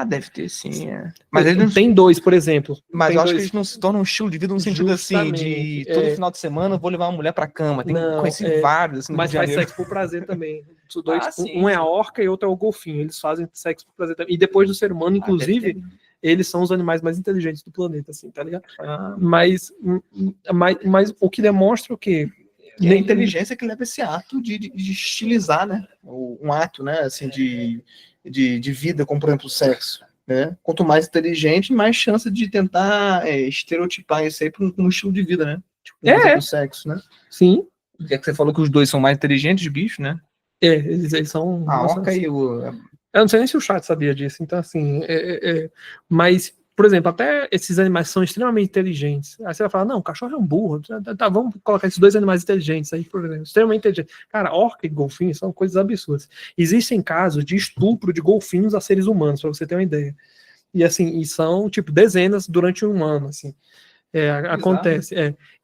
deve ter sim, Mas ele tem dois, por exemplo. Mas eu acho que eles não se tornam um estilo de vida no sentido assim, de todo final de semana eu vou levar uma mulher pra cama. Conheci vários assim, mas faz sexo por prazer também. Sim, um é a orca e outro é o golfinho. Eles fazem sexo por prazer também. E depois do ser humano, inclusive, eles são os animais mais inteligentes do planeta, assim, tá ligado? Mas o que demonstra o quê? E a inteligência que leva esse ato de estilizar, né? Um ato, né? Assim, de vida, como por exemplo o sexo. Né? Quanto mais inteligente, mais chance de tentar estereotipar isso aí para um estilo de vida, né? Tipo, o sexo, né? Sim. Já que você falou que os dois são mais inteligentes, bicho, né? Eles são... A orca e o... Eu não sei nem se o chat sabia disso, então assim... Mas, por exemplo, até esses animais são extremamente inteligentes. Aí você vai falar, não, o cachorro é um burro. Tá, vamos colocar esses dois animais inteligentes aí, por exemplo. Extremamente inteligentes. Cara, orca e golfinho são coisas absurdas. Existem casos de estupro de golfinhos a seres humanos, para você ter uma ideia. E assim, e são, tipo, dezenas durante um ano, assim. Acontece.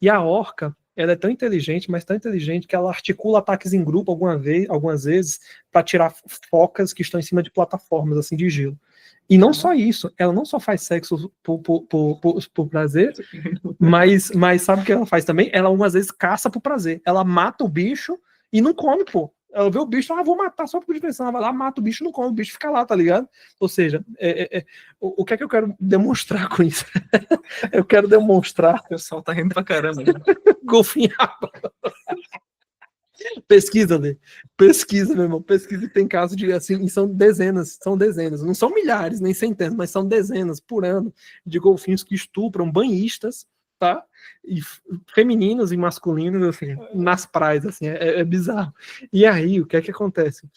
E a orca, ela é tão inteligente, mas tão inteligente que ela articula ataques em grupo algumas vezes para tirar focas que estão em cima de plataformas, assim, de gelo. E não só isso, ela não só faz sexo por prazer, mas sabe o que ela faz também? Ela algumas vezes caça por prazer. Ela mata o bicho e não come, pô. Ela vê o bicho, vou matar só por diversão. Ela vai lá, mata o bicho e não come, o bicho fica lá, tá ligado? Ou seja, o que é que eu quero demonstrar com isso? Eu quero demonstrar. O pessoal tá rindo pra caramba. Golfinho. Pesquisa, Lê. Pesquisa, meu irmão. Pesquisa e tem casos de assim, e são dezenas. Não são milhares, nem centenas, mas são dezenas por ano de golfinhos que estupram banhistas, tá? E femininos e masculinos, assim, nas praias, assim, é bizarro. E aí, o que é que acontece?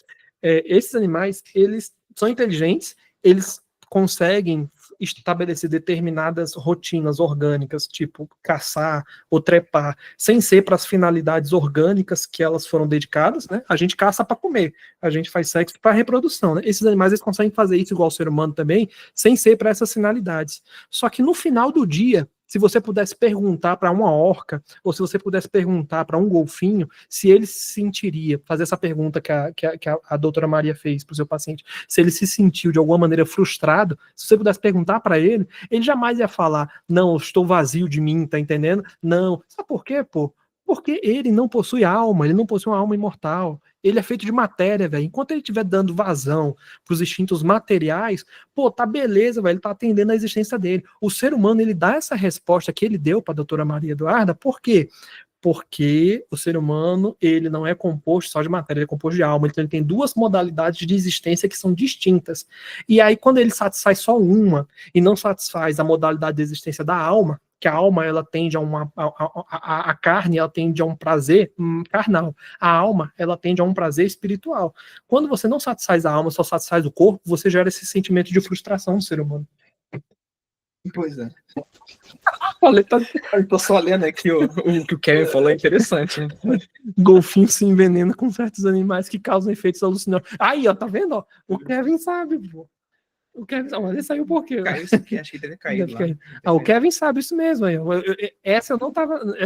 Esses animais, eles são inteligentes, eles conseguem estabelecer determinadas rotinas orgânicas, tipo caçar ou trepar, sem ser para as finalidades orgânicas que elas foram dedicadas, né? A gente caça para comer, a gente faz sexo para reprodução, né? Esses animais eles conseguem fazer isso igual o ser humano também, sem ser para essas finalidades. Só que no final do dia, Se você pudesse perguntar para uma orca, ou se você pudesse perguntar para um golfinho, se ele se sentiria, fazer essa pergunta que a doutora Maria fez para o seu paciente, se ele se sentiu de alguma maneira frustrado, se você pudesse perguntar para ele jamais ia falar, não, eu estou vazio de mim, tá entendendo? Não. Sabe por quê, pô? Porque ele não possui alma, ele não possui uma alma imortal. Ele é feito de matéria, velho. Enquanto ele estiver dando vazão pros instintos materiais, pô, tá beleza, velho. Ele tá atendendo a existência dele. O ser humano, ele dá essa resposta que ele deu pra doutora Maria Eduarda, por quê? Porque o ser humano, ele não é composto só de matéria, ele é composto de alma. Então ele tem duas modalidades de existência que são distintas. E aí, quando ele satisfaz só uma e não satisfaz a modalidade de existência da alma, que a alma ela tende a carne ela tende a um prazer carnal, a alma ela tende a um prazer espiritual. Quando você não satisfaz a alma, só satisfaz o corpo, você gera esse sentimento de frustração no ser humano. Pois é. Eu tô só lendo aqui o que o Kevin falou, é interessante, né? Golfinho se envenena com certos animais que causam efeitos alucinógenos. Aí, ó, tá vendo? Ó? O Kevin sabe, pô. O Kevin sabe, mas ele saiu por quê? Caiu isso aqui, acho que ele deve cair lá. O Kevin sabe isso mesmo. Aí. Essa eu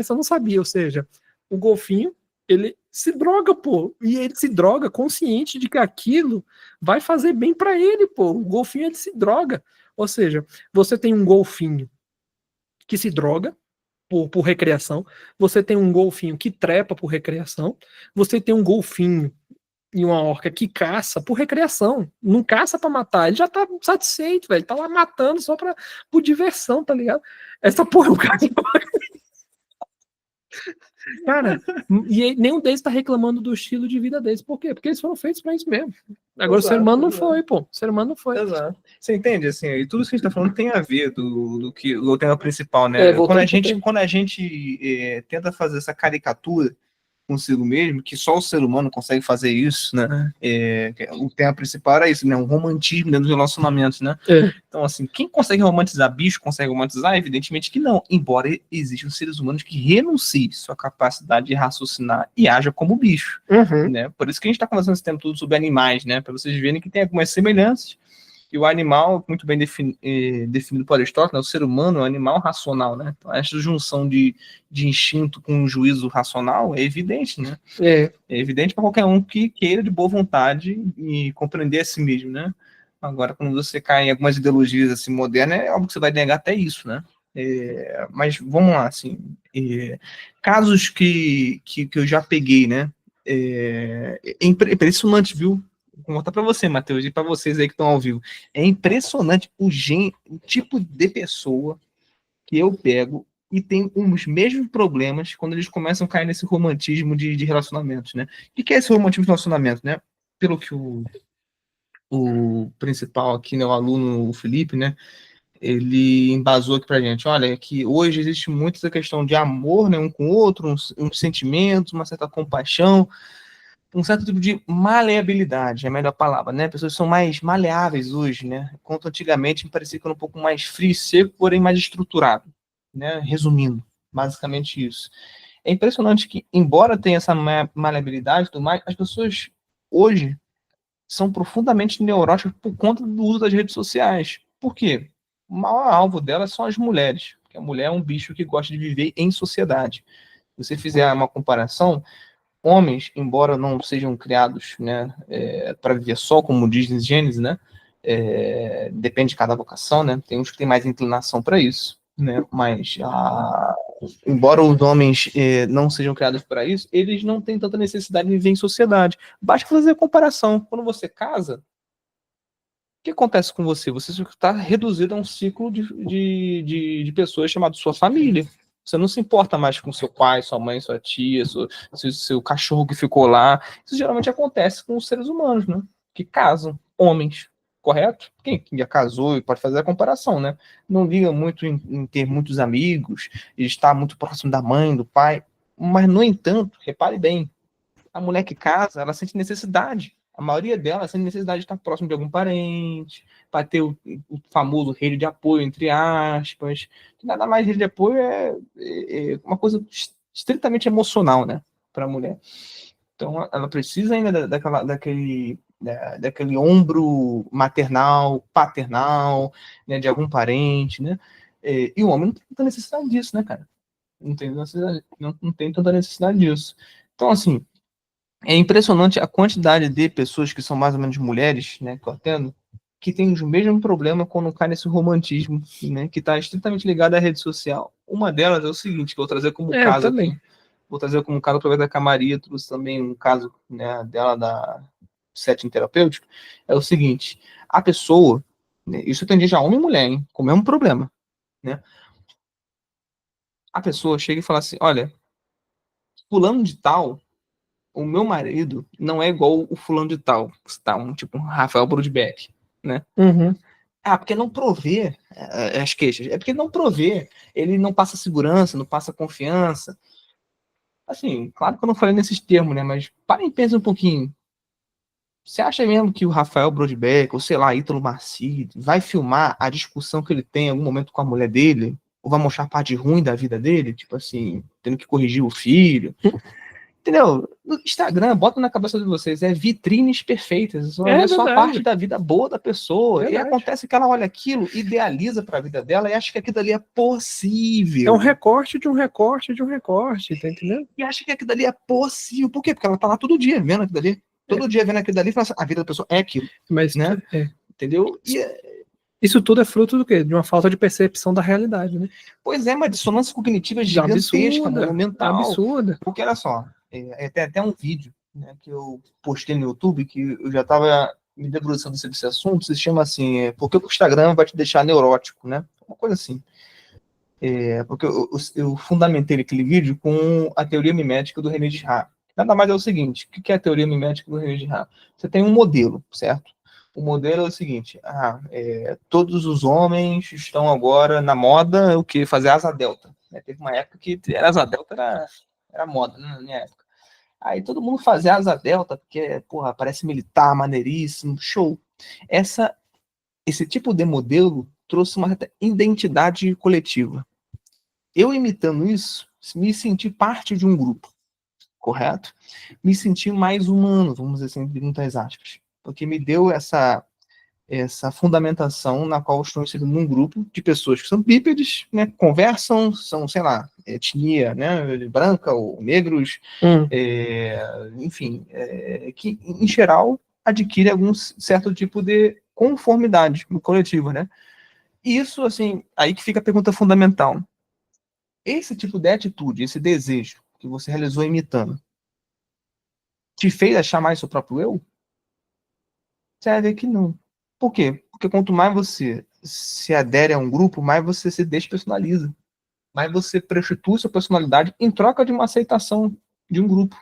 não sabia, ou seja, o golfinho, ele se droga, pô. E ele se droga consciente de que aquilo vai fazer bem para ele, pô. O golfinho, ele se droga. Ou seja, você tem um golfinho que se droga por recreação, você tem um golfinho que trepa por recreação, você tem um golfinho e uma orca que caça por recreação, não caça pra matar, ele já tá satisfeito, velho, tá lá matando só por diversão, tá ligado? Essa porra, o cara... Cara, e nenhum deles tá reclamando do estilo de vida deles, por quê? Porque eles foram feitos pra isso mesmo. Agora Exato, o ser humano não foi, pô, o ser humano não foi. Exato. Você entende, assim, e tudo isso que a gente tá falando tem a ver do tema principal, né? Quando a gente tenta fazer essa caricatura consigo mesmo, que só o ser humano consegue fazer isso, né? O tema principal era isso, né? Um romantismo dentro dos relacionamentos, né? Então, assim, quem consegue romantizar bicho, consegue romantizar? Evidentemente que não, embora existam seres humanos que renunciem sua capacidade de raciocinar e haja como bicho, né? Por isso que a gente está conversando esse tempo todo sobre animais, né? Para vocês verem que tem algumas semelhanças. E o animal, muito bem definido por Aristóteles, né? O ser humano é um animal racional, né? Então, essa junção de instinto com um juízo racional é evidente, né? É evidente para qualquer um que queira de boa vontade e compreender a si mesmo, né? Agora, quando você cai em algumas ideologias assim, modernas, é óbvio que você vai negar até isso, né? Mas vamos lá, assim, casos que eu já peguei, né? É impressionante, viu? Vou contar para você, Matheus, e para vocês aí que estão ao vivo. É impressionante o tipo de pessoa que eu pego e tem os mesmos problemas quando eles começam a cair nesse romantismo de relacionamentos, né? O que é esse romantismo de relacionamento, né? Pelo que o principal aqui, né, o aluno, o Felipe, né, ele embasou aqui pra gente, olha, que hoje existe muito essa questão de amor, né, um com o outro, uns sentimentos, uma certa compaixão, um certo tipo de maleabilidade, é a melhor palavra, né? Pessoas são mais maleáveis hoje, né? Enquanto antigamente me parecia que era um pouco mais frio e seco, porém mais estruturado, né? Resumindo, basicamente isso. É impressionante que, embora tenha essa maleabilidade e tudo mais, as pessoas hoje são profundamente neuróticas por conta do uso das redes sociais. Por quê? O maior alvo delas são as mulheres, porque a mulher é um bicho que gosta de viver em sociedade. Se você fizer uma comparação, homens, embora não sejam criados, né, para viver só, como diz em Gênesis, né, depende de cada vocação, né, tem uns que têm mais inclinação para isso, né, mas embora os homens não sejam criados para isso, eles não têm tanta necessidade de viver em sociedade. Basta fazer a comparação. Quando você casa, o que acontece com você? Você está reduzido a um ciclo de pessoas chamado sua família. Você não se importa mais com seu pai, sua mãe, sua tia, seu cachorro que ficou lá. Isso geralmente acontece com os seres humanos, né? Que casam, homens, correto? Quem já casou e pode fazer a comparação, né? Não liga muito em ter muitos amigos, estar muito próximo da mãe, do pai. Mas, no entanto, repare bem, a mulher que casa, ela sente necessidade. A maioria dela sente necessidade de estar próximo de algum parente, para ter o famoso rede de apoio, entre aspas. Que nada mais rede de apoio é uma coisa estritamente emocional, né, para a mulher. Então, ela precisa ainda daquele ombro maternal, paternal, né, de algum parente, né? E o homem não tem tanta necessidade disso, né, cara? Não tem tanta necessidade disso. Então, assim, é impressionante a quantidade de pessoas que são mais ou menos mulheres, né, que eu atendo, que tem o mesmo problema quando cai nesse romantismo, né, que está estritamente ligado à rede social. Uma delas é o seguinte, que eu vou trazer como Eu caso também. aqui. Vou trazer como caso através da Maria, trouxe também um caso, né, dela da setting terapêutico. É o seguinte, a pessoa, né, isso eu atendi já homem e mulher, hein, com o mesmo problema, né? A pessoa chega e fala assim, olha, fulano de tal, o meu marido não é igual o fulano de tal, tá? Um Rafael Brodbeck, né? Uhum. Porque não provê as queixas. É porque não provê. Ele não passa segurança, não passa confiança. Assim, claro que eu não falei nesses termos, né? Mas parem e pensem um pouquinho. Você acha mesmo que o Rafael Brodbeck, ou sei lá, Ítalo Marcilli, vai filmar a discussão que ele tem em algum momento com a mulher dele? Ou vai mostrar a parte ruim da vida dele? Tipo assim, tendo que corrigir o filho? Entendeu? No Instagram, bota na cabeça de vocês, é vitrines perfeitas. Você vai ver só a parte Verdade. da vida boa da pessoa. E Verdade. acontece que ela olha aquilo, idealiza para a vida dela e acha que aquilo ali é possível. É um recorte de um recorte de um recorte, tá entendendo? E acha que aquilo ali é possível. Por quê? Porque ela tá lá todo dia vendo aquilo ali. Todo dia vendo aquilo dali e fala assim, a vida da pessoa é aquilo. Mas Né? Entendeu? Isso tudo é fruto do quê? De uma falta de percepção da realidade, né? Pois é, uma dissonância cognitiva gigantesca, monumental. Absurda. Porque olha só, tem até um vídeo, né, que eu postei no YouTube, que eu já estava me debruçando sobre esse assunto, se chama assim, por que o Instagram vai te deixar neurótico, né? Uma coisa assim. Porque eu fundamentei aquele vídeo com a teoria mimética do René Girard. Nada mais é o seguinte, o que é a teoria mimética do René Girard? Você tem um modelo, certo? O modelo é o seguinte, todos os homens estão agora na moda o que? Fazer asa delta. Né? Teve uma época que asa delta era moda, né, na minha época. Aí todo mundo fazia asa delta, porque, porra, parece militar, maneiríssimo, show. Esse tipo de modelo trouxe uma identidade coletiva. Eu imitando isso, me senti parte de um grupo, correto? Me senti mais humano, vamos dizer assim, entre muitas aspas. Porque me deu essa fundamentação na qual eu estou inserido num grupo de pessoas que são bípedes, né, conversam, são, sei lá, etnia, né, branca ou negros, enfim, que em geral adquire algum certo tipo de conformidade no coletivo, né? E isso, assim, aí que fica a pergunta fundamental. Esse tipo de atitude, esse desejo que você realizou imitando, te fez achar mais seu próprio eu? Você vai ver que não. Por quê? Porque quanto mais você se adere a um grupo, mais você se despersonaliza. Mais você prostitui sua personalidade em troca de uma aceitação de um grupo.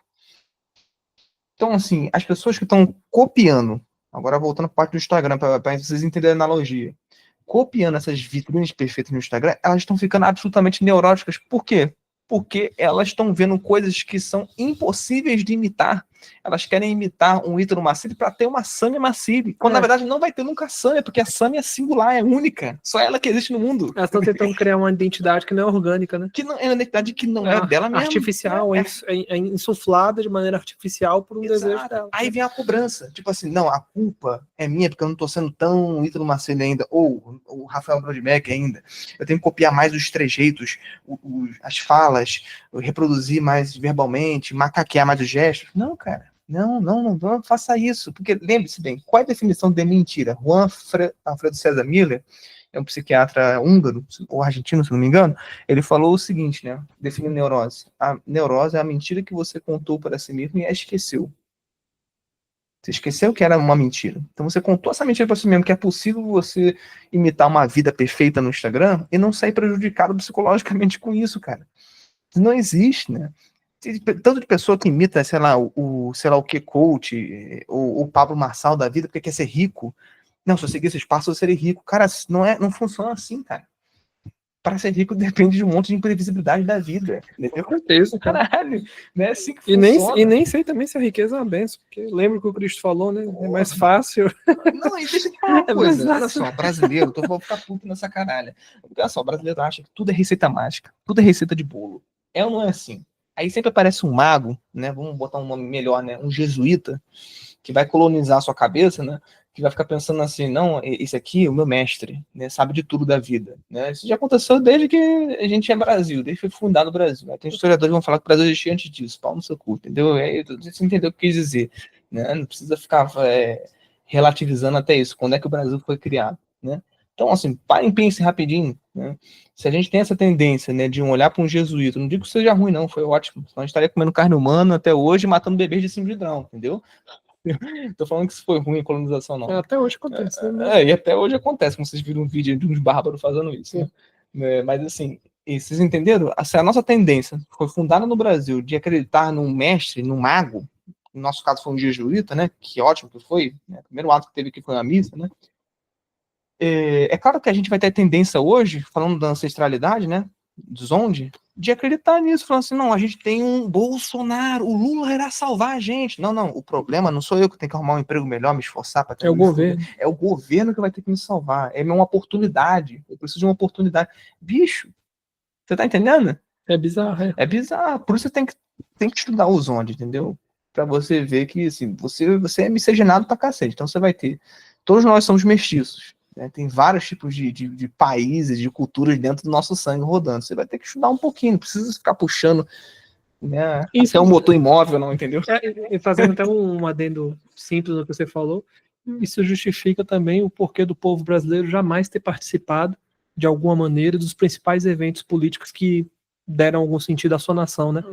Então, assim, as pessoas que estão copiando, agora voltando para a parte do Instagram, para vocês entenderem a analogia, copiando essas vitrines perfeitas no Instagram, elas estão ficando absolutamente neuróticas. Por quê? Porque elas estão vendo coisas que são impossíveis de imitar. Elas querem imitar um Ítalo Marcilli para ter uma Samia Marcilli, quando na verdade não vai ter nunca Samia, porque a Samia é singular, é única. Só ela que existe no mundo. Elas estão tentando criar uma identidade que não é orgânica, né? Que não é uma identidade que não é dela mesmo. Artificial, é insuflada de maneira artificial por um desejo dela. Aí vem a cobrança. Tipo assim, não, a culpa é minha porque eu não tô sendo tão Ítalo Marcilli ainda, ou o Rafael Brodbeck ainda. Eu tenho que copiar mais os trejeitos, as falas, reproduzir mais verbalmente, macaquear mais os gestos. Não, cara. Não faça isso. Porque lembre-se bem, qual é a definição de mentira? Juan Alfredo César Miller, é um psiquiatra húngaro, ou argentino, se não me engano, ele falou o seguinte, né? Definindo neurose. A neurose é a mentira que você contou para si mesmo e a esqueceu. Você esqueceu que era uma mentira. Então você contou essa mentira para si mesmo, que é possível você imitar uma vida perfeita no Instagram e não sair prejudicado psicologicamente com isso, cara. Não existe, né? Tanto de pessoa que imita, sei lá, sei lá o que coach, ou o Pablo Marçal da vida, porque quer ser rico. Não, se eu seguir esses passos, eu serei rico. Cara, não funciona assim, cara. Para ser rico depende de um monte de imprevisibilidade da vida. Entendeu? Com certeza, cara. Caralho, né? Assim que funciona. E nem sei também se a riqueza é uma benção, porque lembra que o Cristo falou, né? É mais fácil. Não, e deixa eu falar uma coisa. Olha só, brasileiro, vou ficar puto nessa caralha. Olha só, o brasileiro acha que tudo é receita mágica, tudo é receita de bolo. É ou não é assim? Aí sempre aparece um mago, né? Vamos botar um nome melhor, né? Um jesuíta, que vai colonizar a sua cabeça, né? que vai ficar pensando assim, não, esse aqui é o meu mestre, né, sabe de tudo da vida, né? Isso já aconteceu desde que a gente é Brasil, desde que foi fundado o Brasil, né? Tem historiadores que vão falar que o Brasil existia antes disso, pau no seu cu, entendeu? Você entendeu o que quis dizer, né? Não precisa ficar relativizando até isso, quando é que o Brasil foi criado, né? Então, assim, parem e pensem rapidinho, né? Se a gente tem essa tendência, né, de um olhar para um jesuíta, não digo que seja ruim, não, foi ótimo, senão a gente estaria comendo carne humana até hoje, matando bebês de síndrome de Down, entendeu? Tô falando que isso foi ruim a colonização, não. Até hoje acontece, né? E até hoje acontece, como vocês viram um vídeo de uns bárbaros fazendo isso, né? Mas assim, vocês entenderam? A nossa tendência foi fundada no Brasil de acreditar num mestre, num mago, no nosso caso foi um jesuíta, né? Que ótimo que foi, né? O primeiro ato que teve aqui foi a missa, né? É claro que a gente vai ter a tendência hoje, falando da ancestralidade, né? Zonde, de acreditar nisso, falando assim, não, a gente tem um Bolsonaro, o Lula irá salvar a gente. Não, não, o problema não sou eu que tenho que arrumar um emprego melhor, me esforçar para ter É o governo. É o governo que vai ter que me salvar. É uma oportunidade. Eu preciso de uma oportunidade. Bicho, você tá entendendo? É bizarro, é. É bizarro. Por isso você tem que estudar o Zonde, entendeu? Para você ver que assim, você é miscigenado pra cacete. Então você vai ter. Todos nós somos mestiços. Né? Tem vários tipos de países, de culturas dentro do nosso sangue rodando. Você vai ter que estudar um pouquinho, não precisa ficar puxando, né, Isso, até um motor imóvel, não, entendeu? E fazendo até um adendo simples no que você falou, isso justifica também o porquê do povo brasileiro jamais ter participado, de alguma maneira, dos principais eventos políticos que deram algum sentido à sua nação, né?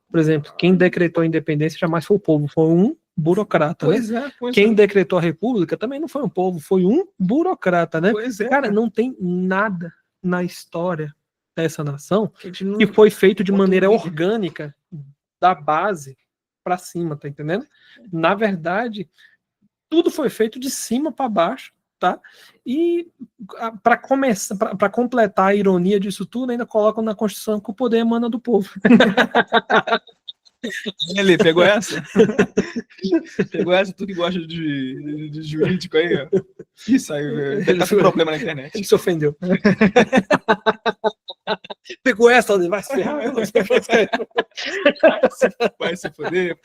Por exemplo, quem decretou a independência jamais foi o povo, foi um burocrata, Pois né? Pois Quem decretou a república também não foi um povo, foi um burocrata, né? Pois Cara, não tem nada na história dessa nação não... que foi feito de maneira orgânica, da base para cima, tá entendendo? Na verdade, tudo foi feito de cima para baixo, tá? E para começar, para completar a ironia disso tudo, ainda colocam na Constituição que o poder emana do povo. Ele pegou essa? Pegou essa? Tu que gosta de jurídico aí, ó. Isso aí, ele tá com problema na internet. Ele se ofendeu. Pegou essa, vai se ferrar. Vai se foder.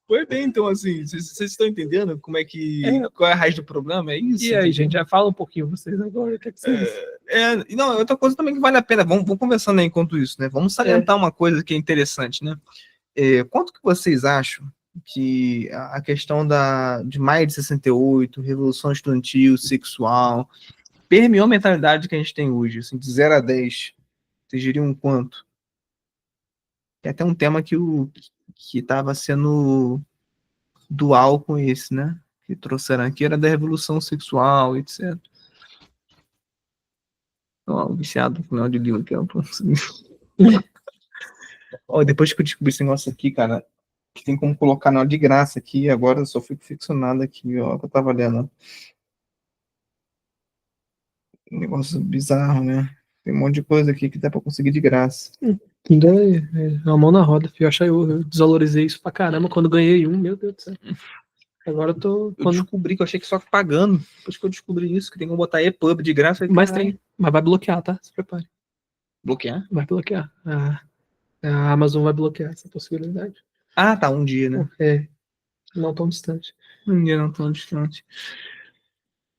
Foi bem, então, assim, vocês estão entendendo como é que. Qual é a raiz do problema? É isso? E aí, gente, já fala um pouquinho vocês agora. O que é que vocês... Não, outra coisa também que vale a pena, vamos conversando aí enquanto isso, né? Vamos salientar uma coisa que é interessante, né? Quanto que vocês acham que a questão de maio de 68, revolução estudantil, sexual, permeou a mentalidade que a gente tem hoje, assim, de 0 a 10, vocês diriam quanto? É até um tema que estava sendo dual com esse, né? Que trouxeram aqui, era da revolução sexual, etc. Ó, o viciado com o de livro que é Ó, depois que eu descobri esse negócio aqui, cara, que tem como colocar na de graça aqui, agora eu só fico ficcionado aqui, ó, que eu tava lendo. Um negócio bizarro, né? Tem um monte de coisa aqui que dá pra conseguir de graça. Ainda é uma mão na roda, filho. Eu desvalorizei isso pra caramba quando ganhei um, meu Deus do céu. Agora eu tô. Eu descobri que eu achei que só pagando. Depois que eu descobri isso, que tem como botar EPUB de graça. Mas tem. Mas vai bloquear, tá? Se prepare. Bloquear? Vai bloquear. A Amazon vai bloquear essa possibilidade. Ah, tá, um dia, né? Não tão distante. Um dia não tão distante.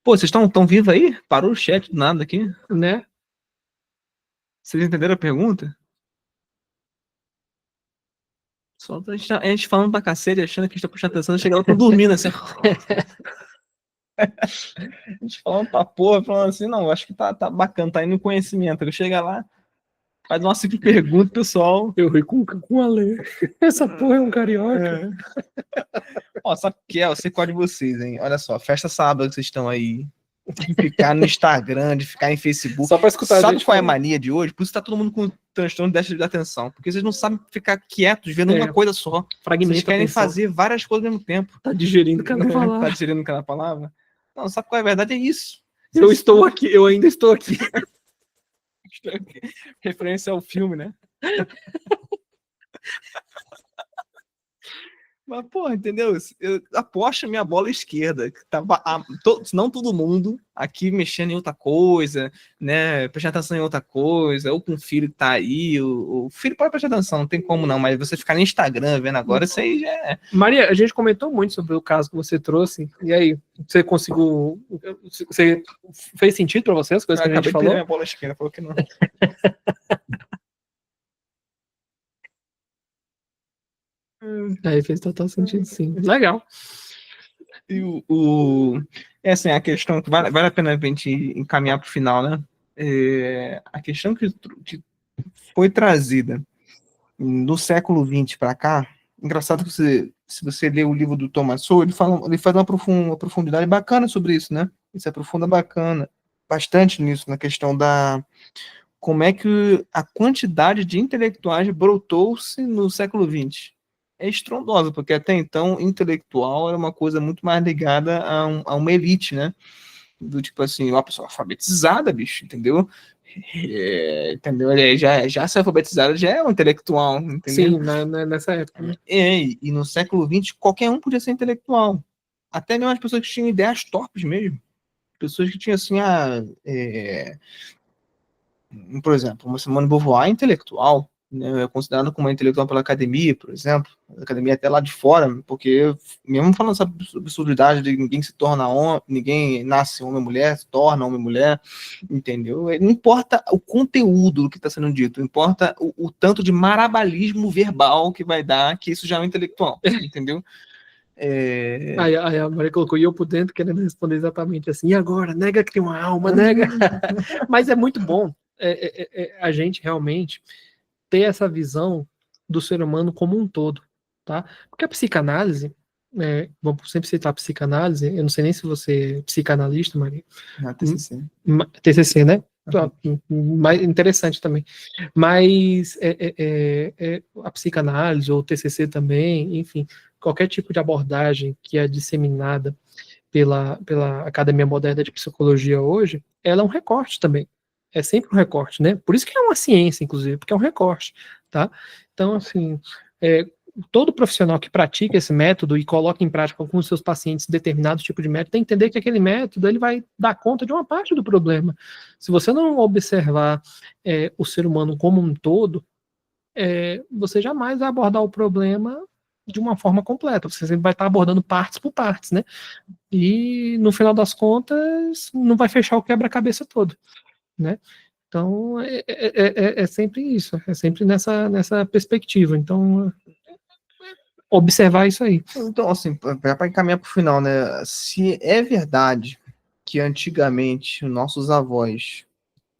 Pô, vocês estão vivos aí? Parou o chat do nada aqui? Né? Vocês entenderam a pergunta? Só a gente falando pra cacete, achando que a gente tá prestando atenção, chega lá, eu tô dormindo assim. A gente falando pra porra, falando assim, não, acho que tá bacana, tá indo no conhecimento. Eu chego lá, faz uma simples pergunta, pessoal. Eu ri com a lei. Essa porra é um carioca. Ó, sabe o que é? Eu sei qual de vocês, hein? Olha só, festa sábado que vocês estão aí. De ficar no Instagram, de ficar em Facebook. Só pra escutar. Sabe qual é a mania de hoje? Por isso tá todo mundo com transtorno de déficit de atenção. Porque vocês não sabem ficar quietos vendo uma coisa só. Vocês querem fazer várias coisas ao mesmo tempo. Tá digerindo cada palavra. Tá digerindo cada palavra? Não, sabe qual é a verdade? É isso. Eu estou aqui, eu ainda estou aqui. Referência ao filme, né? Mas, pô, entendeu? Eu aposto a minha bola esquerda, que tava, se não todo mundo aqui mexendo em outra coisa, né? Prestando atenção em outra coisa, ou com o filho que tá aí, o filho pode prestar atenção, não tem como não, mas você ficar no Instagram vendo agora, isso aí já é. Maria, a gente comentou muito sobre o caso que você trouxe, e aí, você conseguiu. Você fez sentido para você as coisas que a gente falou? Minha bola esquerda, falou que não. Aí fez total sentido, sim. Legal. E é assim, a questão que vale a pena a gente encaminhar para o final, né? A questão que foi trazida do século XX para cá, engraçado que se você ler o livro do Thomas Sowell, ele faz uma profundidade bacana sobre isso, né? Ele se aprofunda bastante nisso, na questão da como é que a quantidade de intelectuais brotou-se no século XX. É estrondosa, porque até então intelectual era uma coisa muito mais ligada a uma elite, né? Do tipo assim, uma pessoa alfabetizada, bicho, entendeu? Entendeu? Já ser alfabetizada já é um intelectual, entendeu? Sim, nessa época, né? E no século XX, qualquer um podia ser intelectual. Até mesmo as pessoas que tinham ideias torpes mesmo. Pessoas que tinham assim, por exemplo, uma Simone de Beauvoir é intelectual, né, é considerada como uma intelectual pela academia, por exemplo, a academia até lá de fora, porque mesmo falando essa absurdidade de ninguém se torna homem, ninguém nasce homem ou mulher, se torna homem ou mulher, entendeu? Não importa o conteúdo do que está sendo dito, importa o tanto de marabalismo verbal que vai dar, que isso já é um intelectual, entendeu? Aí a Maria colocou, e eu por dentro querendo responder exatamente assim, e agora? Nega que tem uma alma, nega. Mas é muito bom a gente realmente ter essa visão do ser humano como um todo, tá? Porque a psicanálise, vamos sempre citar a psicanálise, eu não sei nem se você é psicanalista, Maria. TCC. TCC, né? Mais interessante também. Mas a psicanálise ou o TCC também, enfim, qualquer tipo de abordagem que é disseminada pela Academia Moderna de Psicologia hoje, ela é um recorte também. É sempre um recorte, né? Por isso que é uma ciência, inclusive, porque é um recorte, tá? Então, assim, todo profissional que pratica esse método e coloca em prática com os seus pacientes determinado tipo de método, tem que entender que aquele método ele vai dar conta de uma parte do problema. Se você não observar o ser humano como um todo, você jamais vai abordar o problema de uma forma completa. Você sempre vai estar abordando partes por partes, né? E no final das contas, não vai fechar o quebra-cabeça todo, né? Então, é sempre isso, é sempre nessa perspectiva. Então, observar isso aí. Então, assim, para encaminhar para o final, né? Se é verdade que antigamente nossos avós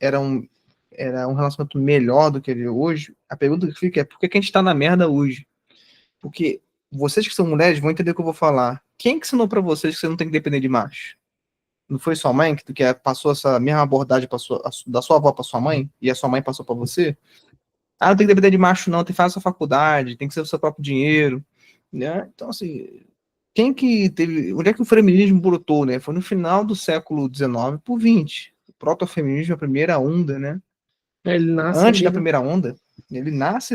eram era um relacionamento melhor do que ele é hoje, a pergunta que fica é por que a gente está na merda hoje? Porque vocês que são mulheres vão entender o que eu vou falar. Quem que ensinou para vocês que você não tem que depender de macho? Não foi sua mãe que passou essa mesma abordagem da sua avó para sua mãe e a sua mãe passou para você? Ah, não tem que depender de macho, não, tem que fazer a sua faculdade, tem que ser o seu próprio dinheiro, né? Então, assim, quem que teve. Onde é que o feminismo brotou, né? Foi no final do século XIX por XX. O protofeminismo, a primeira onda, né? Ele nasce Antes ali, da né? primeira onda, ele nasce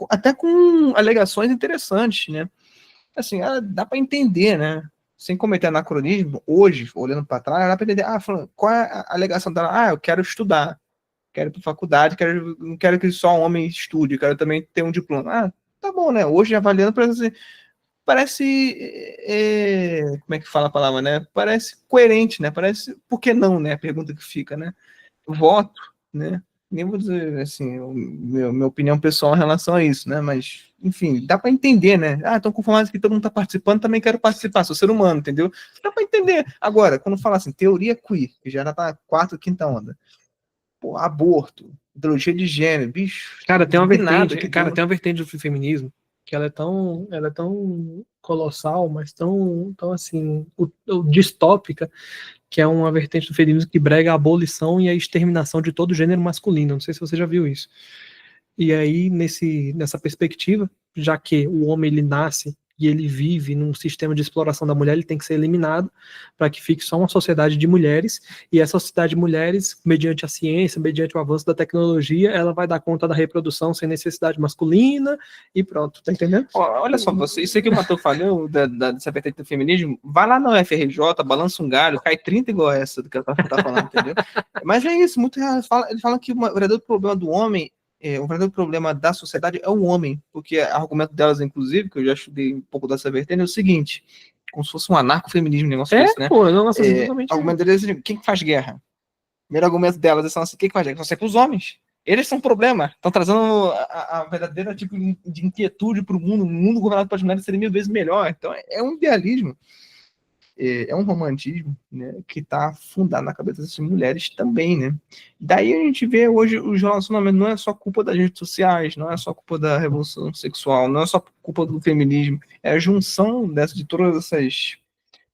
até com alegações interessantes, né? Assim, dá para entender, né? Sem cometer anacronismo, hoje, olhando para trás, dá para entender. Qual é a alegação dela? Eu quero estudar, quero ir para faculdade, não quero que só homem estude, quero também ter um diploma. Tá bom, né? Hoje, avaliando, parece como é que fala a palavra, né? Parece coerente, né? Parece, por que não, né? A pergunta que fica, né? Voto, né? Nem vou dizer assim, minha opinião pessoal em relação a isso, né? Mas, enfim, dá para entender, né? Estão conformados que todo mundo está participando, também quero participar, sou ser humano, entendeu? Dá para entender. Agora, quando fala assim, teoria queer, que já tá quarta, quinta onda, pô, aborto, ideologia de gênero, bicho, Cara, tem uma vertente, que cara, deu. tem uma vertente do feminismo que ela é tão colossal, mas tão assim, distópica, que é uma vertente do feminismo que brega a abolição e a exterminação de todo o gênero masculino. Não sei se você já viu isso. E aí, nessa perspectiva, já que o homem ele nasce e ele vive num sistema de exploração da mulher, ele tem que ser eliminado para que fique só uma sociedade de mulheres, e essa sociedade de mulheres, mediante a ciência, mediante o avanço da tecnologia, ela vai dar conta da reprodução sem necessidade masculina, e pronto, tá entendendo? Olha só, isso aí que o Matheus falou, dessa vertente do feminismo, vai lá na UFRJ, balança um galho, cai 30 igual essa do que ela tá falando, entendeu? Mas é isso, muito real. Ele fala que o verdadeiro problema do homem, o verdadeiro problema da sociedade é o homem, porque o argumento delas, inclusive, que eu já estudei um pouco dessa vertente, é o seguinte, como se fosse um anarcofeminismo, um negócio desse, né? Pô, nossa, exatamente. O argumento deles é quem que faz guerra? O primeiro argumento delas é assim, quem que faz guerra? São sempre os homens. Eles são um problema, estão trazendo a verdadeira tipo de inquietude para o mundo. O mundo governado pelas mulheres seria 1000 vezes melhor. Então é um idealismo, é um romantismo, né, que está fundado na cabeça dessas mulheres também, né? Daí a gente vê hoje os relacionamentos, não é só culpa das redes sociais, não é só culpa da revolução sexual, não é só culpa do feminismo, é a junção de todas essas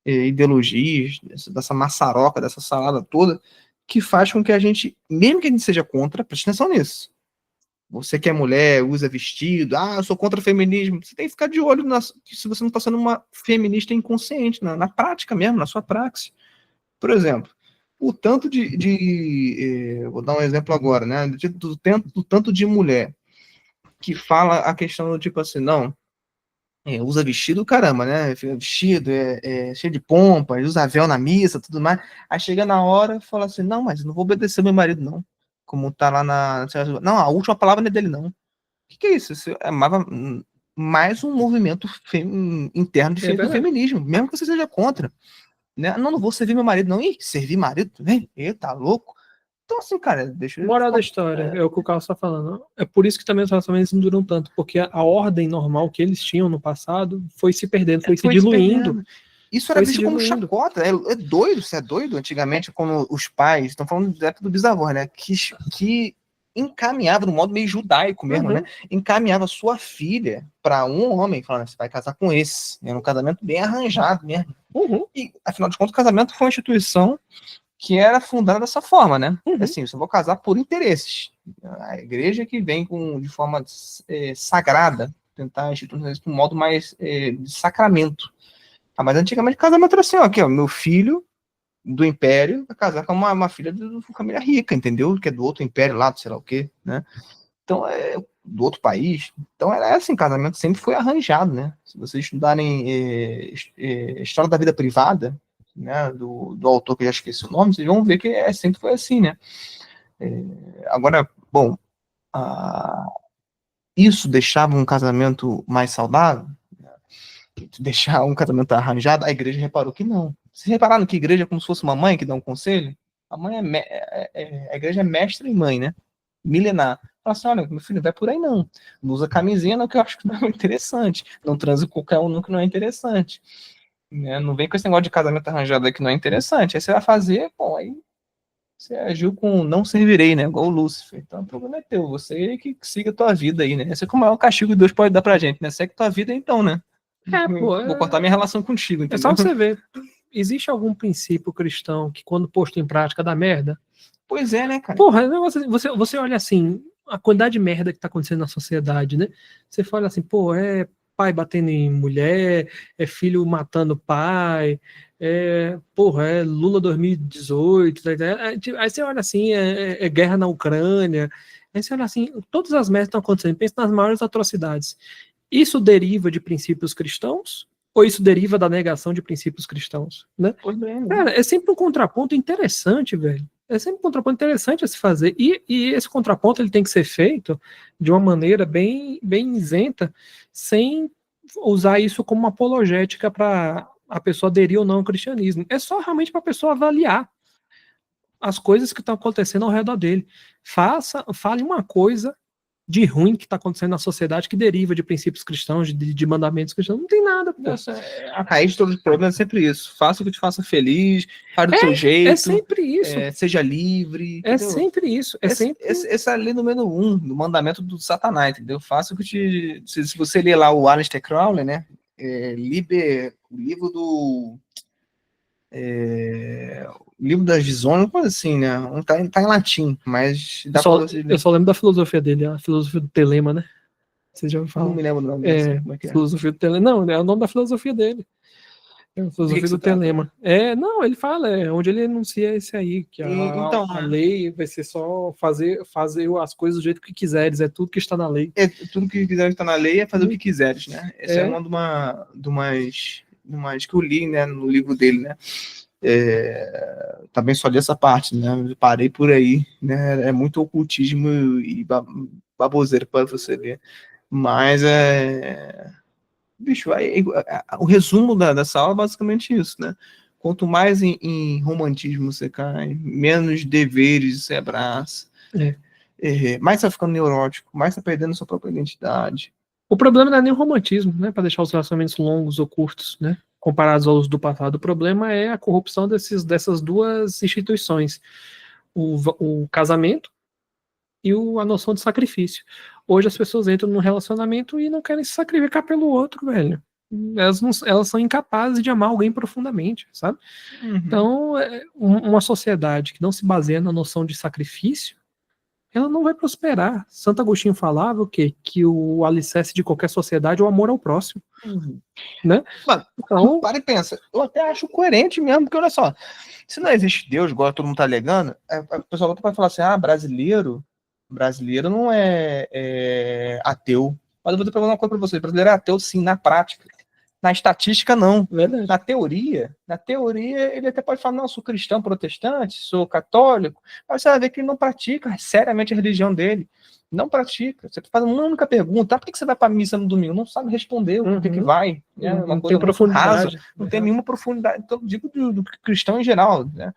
ideologias, dessa maçaroca, dessa salada toda, que faz com que a gente, mesmo que a gente seja contra, preste atenção nisso. Você que é mulher, usa vestido, eu sou contra o feminismo. Você tem que ficar de olho se você não está sendo uma feminista inconsciente, na prática mesmo, na sua praxe. Por exemplo, o tanto vou dar um exemplo agora, né? Do tanto de mulher que fala a questão do tipo assim, não, usa vestido, caramba, né? Vestido, cheio de pompa, usa véu na missa, tudo mais. Aí chega na hora e fala assim, não, mas não vou obedecer meu marido, não. Como tá lá na... Não, a última palavra não é dele, não. O que é isso? Isso é mais um movimento interno do feminismo, mesmo que você seja contra. Né? Não vou servir meu marido, não. Ih, servir marido? Vem, tá louco? Então, assim, cara, deixa eu... Moral da história, é o que o Carlos está falando. É por isso que também os relacionamentos não duram tanto, porque a ordem normal que eles tinham no passado foi se perdendo, foi se diluindo. Isso era visto como chacota, é doido, você é doido? Antigamente, como os pais, estão falando direto do bisavô, né? Que encaminhava, no modo meio judaico mesmo, né? Encaminhava sua filha para um homem, falando, você vai casar com esse. Era um casamento bem arranjado mesmo. E, afinal de contas, o casamento foi uma instituição que era fundada dessa forma, né? Assim, eu só vou casar por interesses. A igreja que vem de forma sagrada, tentar instituir isso de um modo mais de sacramento. Mas antigamente casamento era assim, ó, aqui, ó, meu filho do império vai casar com uma filha de uma família rica, entendeu? Que é do outro império lá, sei lá o quê, né? Então, do outro país. Então, era assim, casamento sempre foi arranjado, né? Se vocês estudarem História da Vida Privada, né, do autor que eu já esqueci o nome, vocês vão ver que sempre foi assim, né? Agora, bom, isso deixava um casamento mais saudável? Deixar um casamento arranjado? A igreja reparou que não. Vocês repararam que a igreja é como se fosse uma mãe que dá um conselho? A mãe a igreja é mestra e mãe, né? Milenar. Fala assim, olha, meu filho, vai por aí não. Não usa camisinha, não, que eu acho que não é interessante. Não transa com qualquer um, não, que não é interessante. Né? Não vem com esse negócio de casamento arranjado aí que não é interessante. Aí você vai fazer, bom, aí você agiu com não servirei, né? Igual o Lúcifer. Então o problema é teu. Você que siga a tua vida aí, né? Esse é como é o castigo que Deus pode dar pra gente, né? Segue tua vida então, né? Vou cortar minha relação contigo, entendeu? É só você ver. Existe algum princípio cristão que, quando posto em prática, dá merda? Pois é, né, cara? Porra, você olha assim, a quantidade de merda que tá acontecendo na sociedade, né? Você fala assim, pô, é pai batendo em mulher, é filho matando pai, porra, é Lula 2018, aí você olha assim, é guerra na Ucrânia, aí você olha assim, todas as merdas estão acontecendo, pensa nas maiores atrocidades. Isso deriva de princípios cristãos? Ou isso deriva da negação de princípios cristãos? Né? Pois bem, né? Cara, é sempre um contraponto interessante, velho. É sempre um contraponto interessante a se fazer. E esse contraponto ele tem que ser feito de uma maneira bem, bem isenta, sem usar isso como uma apologética para a pessoa aderir ou não ao cristianismo. É só realmente para a pessoa avaliar as coisas que estão acontecendo ao redor dele. Fale uma coisa de ruim que está acontecendo na sociedade que deriva de princípios cristãos, de mandamentos cristãos. Não tem nada, pô. A raiz de todos os problemas é sempre isso. Faça o que te faça feliz, faz do seu jeito. É sempre isso. Seja livre. É entendeu? Sempre isso. Essa é a lei número 1 do mandamento do Satanás, entendeu? Faça o que te... Se você ler lá o Aleister Crowley, né? O livro do... o livro das visões, uma coisa assim, né? Não tá em latim, mas... Eu só lembro da filosofia dele, a filosofia do telema, né? Você já ouviu Não falar? me lembro o nome dessa. Como é que é? Filosofia do Telema. Não, é o nome da filosofia dele. É a filosofia que do se trata? Telema. Não, ele fala, onde ele enuncia esse aí, que Então, a lei vai ser só fazer as coisas do jeito que quiseres, é tudo que está na lei. tudo que quiseres estar na lei é fazer o que quiseres, né? Essa é uma de umas que eu li, né, no livro dele, né? Também só li essa parte, né? Eu parei por aí, né? É muito ocultismo e baboseira para você ler. Mas bicho, o resumo dessa aula é basicamente isso, né? Quanto mais em romantismo você cai, menos deveres você abraça, mais você vai ficando neurótico, mais você vai perdendo sua própria identidade. O problema não é nem o romantismo, né? Para deixar os relacionamentos longos ou curtos, né? Comparados aos do passado. O problema é a corrupção dessas duas instituições. O casamento e a noção de sacrifício. Hoje as pessoas entram num relacionamento e não querem se sacrificar pelo outro, velho. Elas são incapazes de amar alguém profundamente, sabe? Uhum. Então, uma sociedade que não se baseia na noção de sacrifício, ela não vai prosperar. Santo Agostinho falava o quê? Que o alicerce de qualquer sociedade é o amor ao próximo. Né? Mano, então, para e pensa. Eu até acho coerente mesmo, porque olha só, se não existe Deus, igual todo mundo tá alegando, o pessoal vai falar assim, brasileiro não é ateu. Mas eu vou dizer uma coisa para vocês, brasileiro é ateu sim, na prática. Na estatística, não. Verdade. Na teoria, ele até pode falar, não, sou cristão protestante, sou católico, mas você vai ver que ele não pratica seriamente a religião dele. Não pratica. Você faz uma única pergunta, por que você vai para a missa no domingo? Não sabe responder o que vai. Né? Uma coisa tem profundidade. Rasa, não tem nenhuma profundidade. Então, digo do cristão em geral, né?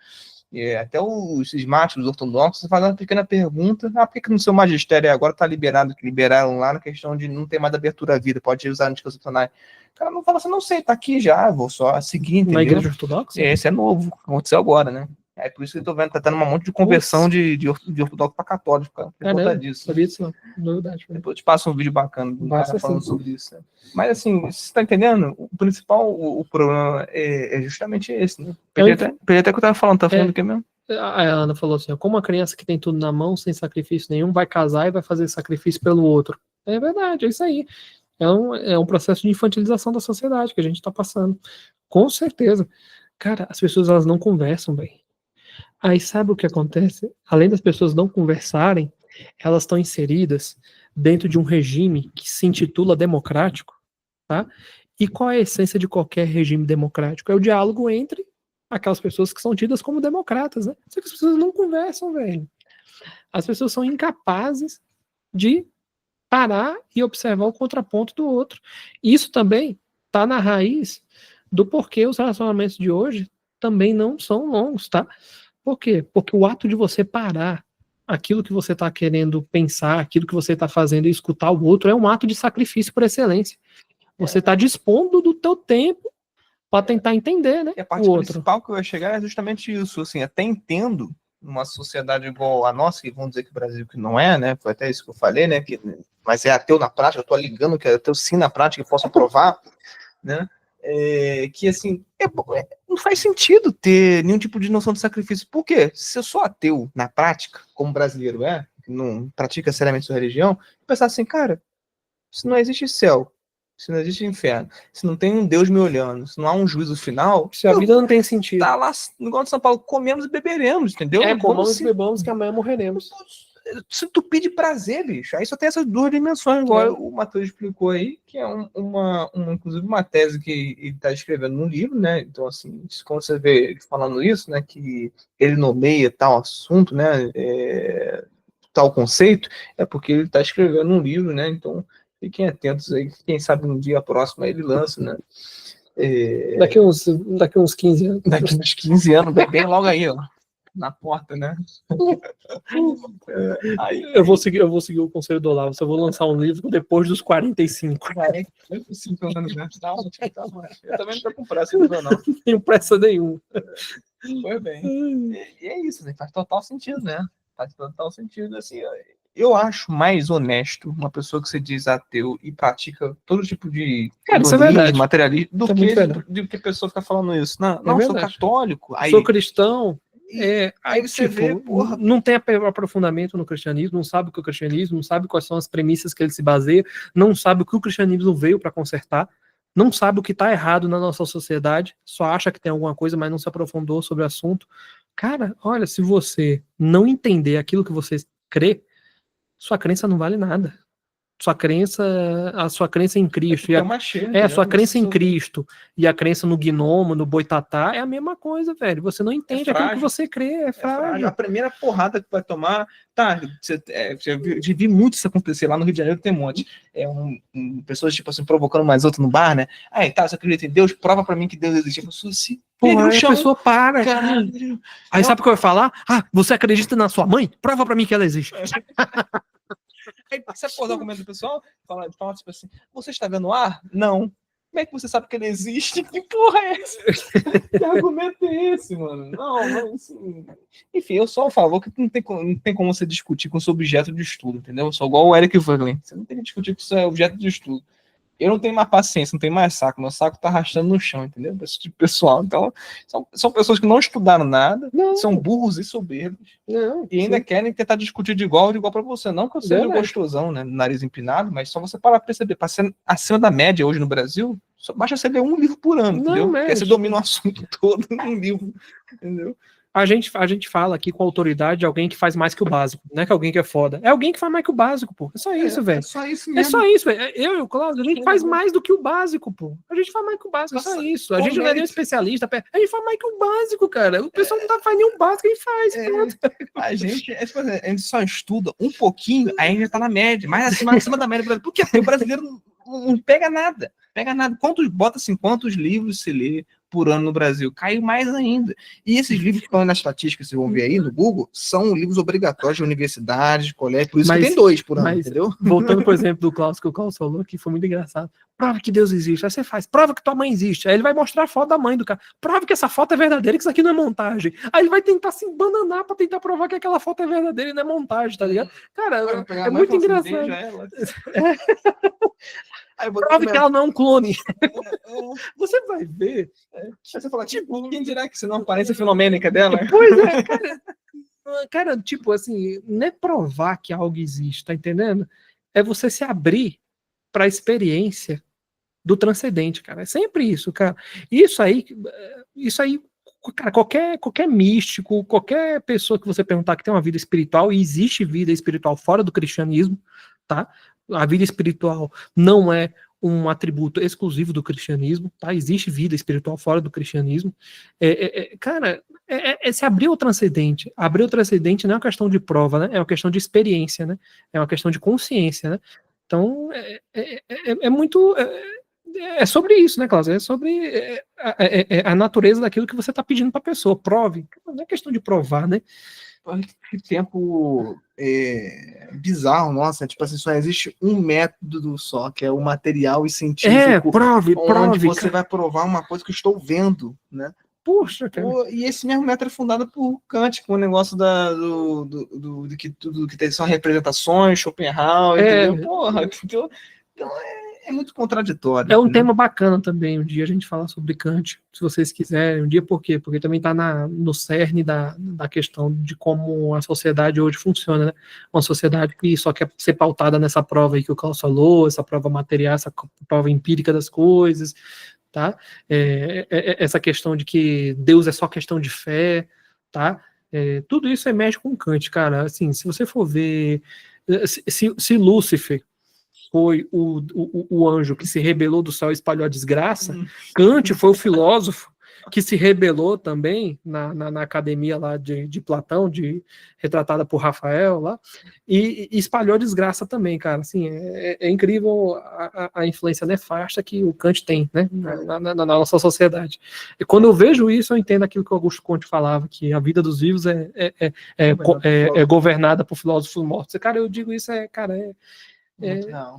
Até os mártires ortodoxos, você faz uma pequena pergunta, por que no seu magistério agora está liberado, que liberaram lá na questão de não ter mais abertura à vida, pode usar anticoncepcionais. O cara não fala assim, não sei, tá aqui já, vou só seguir, entendeu? Na igreja ortodoxa? Esse é novo, aconteceu agora, né? É por isso que eu tô vendo, tá tendo um monte de conversão de ortodoxo para católico, por conta disso. Sabia disso, não. Novidade. Depois eu te passo um vídeo bacana do cara falando sobre isso. Né? Mas assim, você tá entendendo? O principal, o problema é justamente esse, né? Perdi até que eu tava falando, tá falando o que mesmo? A Ana falou assim, como uma criança que tem tudo na mão, sem sacrifício nenhum, vai casar e vai fazer sacrifício pelo outro. É verdade, é isso aí. É um processo de infantilização da sociedade que a gente está passando. Com certeza. Cara, as pessoas elas não conversam, velho. Aí sabe o que acontece? Além das pessoas não conversarem, elas estão inseridas dentro de um regime que se intitula democrático, tá? E qual é a essência de qualquer regime democrático? É o diálogo entre aquelas pessoas que são tidas como democratas, né? Só que as pessoas não conversam, velho. As pessoas são incapazes de parar e observar o contraponto do outro. Isso também está na raiz do porquê os relacionamentos de hoje também não são longos, tá? Por quê? Porque o ato de você parar aquilo que você está querendo pensar, aquilo que você está fazendo e escutar o outro é um ato de sacrifício por excelência. Você está dispondo do teu tempo para tentar entender, né? E a parte principal que eu ia chegar é justamente isso, assim, até entendo uma sociedade igual a nossa, que vamos dizer que o Brasil que não é, né? Foi até isso que eu falei, né? Mas é ateu na prática, eu tô ligando que é ateu sim na prática, que posso provar, né? Que assim, não faz sentido ter nenhum tipo de noção de sacrifício. Por quê? Se eu sou ateu na prática, como brasileiro que não pratica seriamente sua religião, pensar assim, cara, se não existe céu, se não existe inferno, se não tem um Deus me olhando, se não há um juízo final, se a vida não tem sentido. Tá lá, no igual de São Paulo, comemos e beberemos, entendeu? Comamos e bebamos que amanhã morreremos. Se entupir de prazer, bicho. Aí só tem essas duas dimensões, igual o Matheus explicou aí, que é inclusive uma tese que ele está escrevendo no livro, né? Então, assim, quando você vê ele falando isso, né, que ele nomeia tal assunto, né, tal conceito, é porque ele está escrevendo um livro, né? Então, fiquem atentos aí, quem sabe um dia próximo ele lança, né? Daqui uns 15 anos. Daqui uns 15 anos, bem logo aí, ó. Na porta, né? Eu vou seguir o conselho do Olavo. Eu vou lançar um livro depois dos 45. 45 anos, né? Eu também não tô com pressa, não. Não tenho pressa nenhuma. Foi bem. E é isso, né? Faz total sentido, né? Faz total sentido, assim. Eu acho mais honesto uma pessoa que se diz ateu e pratica todo tipo de materialismo do que a pessoa ficar falando isso. Não, sou católico. Sou cristão. Aí você tipo, vê, porra. não tem aprofundamento no cristianismo, não sabe o que é o cristianismo, não sabe quais são as premissas que ele se baseia, não sabe o que o cristianismo veio para consertar, não sabe o que está errado na nossa sociedade, só acha que tem alguma coisa, mas não se aprofundou sobre o assunto. Cara, olha, se você não entender aquilo que você crê, sua crença não vale nada. A sua crença em Cristo, a sua crença em Cristo e a crença no gnomo, no boitatá, é a mesma coisa, velho. Você não entende aquilo que você crê, é frágil. A primeira porrada que vai tomar, tá, já vi muito isso acontecer lá no Rio de Janeiro, tem um monte. Pessoas, tipo assim, provocando mais outro no bar, né? Aí, tá, você acredita em Deus? Prova pra mim que Deus existe. Eu falo assim, porra, aí a pessoa para. Caralho. Aí sabe o que eu ia falar? Ah, você acredita na sua mãe? Prova pra mim que ela existe. Aí você acordar com o do pessoal, fala tipo assim, você está vendo o ar? Não. Como é que você sabe que ele existe? Que porra é essa? Que argumento é esse, mano? Não, mas assim... Enfim, eu só falo que não tem como você discutir com seu objeto de estudo, entendeu? Eu sou igual o Eric Wagner. Você não tem que discutir com o seu objeto de estudo. Eu não tenho mais paciência, não tenho mais saco. Meu saco tá arrastando no chão, entendeu? Esse tipo de pessoal. Então, são pessoas que não estudaram nada, são burros e soberbos. E ainda querem tentar discutir de igual para você. Não que eu seja gostosão, né? Nariz empinado, mas só você parar pra perceber. Pra ser acima da média hoje no Brasil, só basta você ler um livro por ano, entendeu? Porque você domina o assunto todo num livro, entendeu? A gente fala aqui com autoridade de alguém que faz mais que o básico, não é que alguém que é foda. É alguém que faz mais que o básico, pô. É só isso, velho. É só isso mesmo. É só isso, velho. Eu e o Cláudio, a gente faz mais do que o básico, pô. A gente faz mais que o básico, é só isso. A gente não é nem especialista, a gente faz mais que o básico, cara. O pessoal não faz nem o básico, a gente faz. A gente só estuda um pouquinho, aí a gente já tá na média, mais acima da média. Por quê? Porque o brasileiro não pega nada. Quantos livros se lê por ano no Brasil? Caiu mais ainda. E esses livros que estão nas estatísticas, vocês vão ver aí no Google, são livros obrigatórios de universidade, de colégio, por isso que tem 2 por ano, entendeu? Voltando, por exemplo, do Klaus, que o Klaus falou, que foi muito engraçado. Prova que Deus existe. Aí você faz, prova que tua mãe existe. Aí ele vai mostrar a foto da mãe do cara. Prova que essa foto é verdadeira, que isso aqui não é montagem. Aí ele vai tentar se embananar pra tentar provar que aquela foto é verdadeira e não é montagem, tá ligado? Cara, é muito engraçado. Prove que ela não é um clone. Você vai ver. Aí você fala, tipo, quem dirá que isso não é uma aparência fenomênica dela? Pois é, cara, tipo assim, não é provar que algo existe, tá entendendo? É você se abrir para a experiência do transcendente, cara. É sempre isso, cara. Isso aí, cara, qualquer místico, qualquer pessoa que você perguntar que tem uma vida espiritual, e existe vida espiritual fora do cristianismo, tá? A vida espiritual não é um atributo exclusivo do cristianismo, tá? Existe vida espiritual fora do cristianismo. Cara, se abrir o transcendente. Abrir o transcendente não é uma questão de prova, né? É uma questão de experiência, né? É uma questão de consciência, né? Então, é muito... É sobre isso, né, Cláudio? É sobre a natureza daquilo que você está pedindo para a pessoa. Prove. Não é questão de provar, né? Que tempo bizarro, nossa, tipo assim, só existe um método só, que é o material e científico. Prove. Você vai provar uma coisa que eu estou vendo, né? Puxa, cara. E esse mesmo método é fundado por Kant, com o negócio do que tem são representações, Schopenhauer, entendeu? Porra, então é muito contraditório. É um tema bacana também, um dia a gente falar sobre Kant, se vocês quiserem. Um dia por quê? Porque também está no cerne da questão de como a sociedade hoje funciona, né? Uma sociedade que só quer ser pautada nessa prova aí que o Klaus falou, essa prova material, essa prova empírica das coisas, tá? Essa questão de que Deus é só questão de fé, tá? Tudo isso mexe com Kant, cara. Assim, se você for ver, se Lúcifer foi o anjo que se rebelou do céu e espalhou a desgraça, Kant foi o filósofo que se rebelou também na academia lá de Platão, retratada por Rafael lá, e espalhou a desgraça também, cara. Assim, é incrível a influência nefasta que o Kant tem, né, na nossa sociedade. E quando eu vejo isso, eu entendo aquilo que o Augusto Conte falava, que a vida dos vivos é governada por filósofos mortos. Cara, eu digo isso,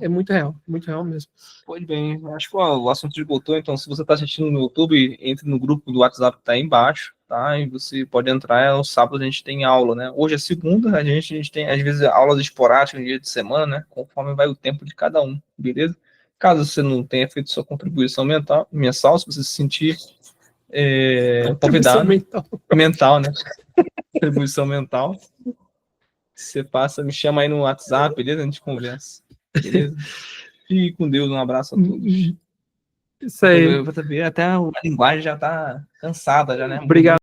muito real mesmo. Pois bem, acho que o assunto esgotou, então se você está assistindo no YouTube, entre no grupo do WhatsApp que está aí embaixo, tá? E você pode entrar, no sábado a gente tem aula, né? Hoje é segunda, a gente tem às vezes aulas esporádicas no dia de semana, né? Conforme vai o tempo de cada um, beleza? Caso você não tenha feito sua contribuição mensal, se você se sentir Convidado mental. mental, né? Contribuição mental. Você passa, me chama aí no WhatsApp, beleza? A gente conversa. Beleza? Fique com Deus, um abraço a todos. Isso aí. Até a linguagem já tá cansada, já, né? Obrigado.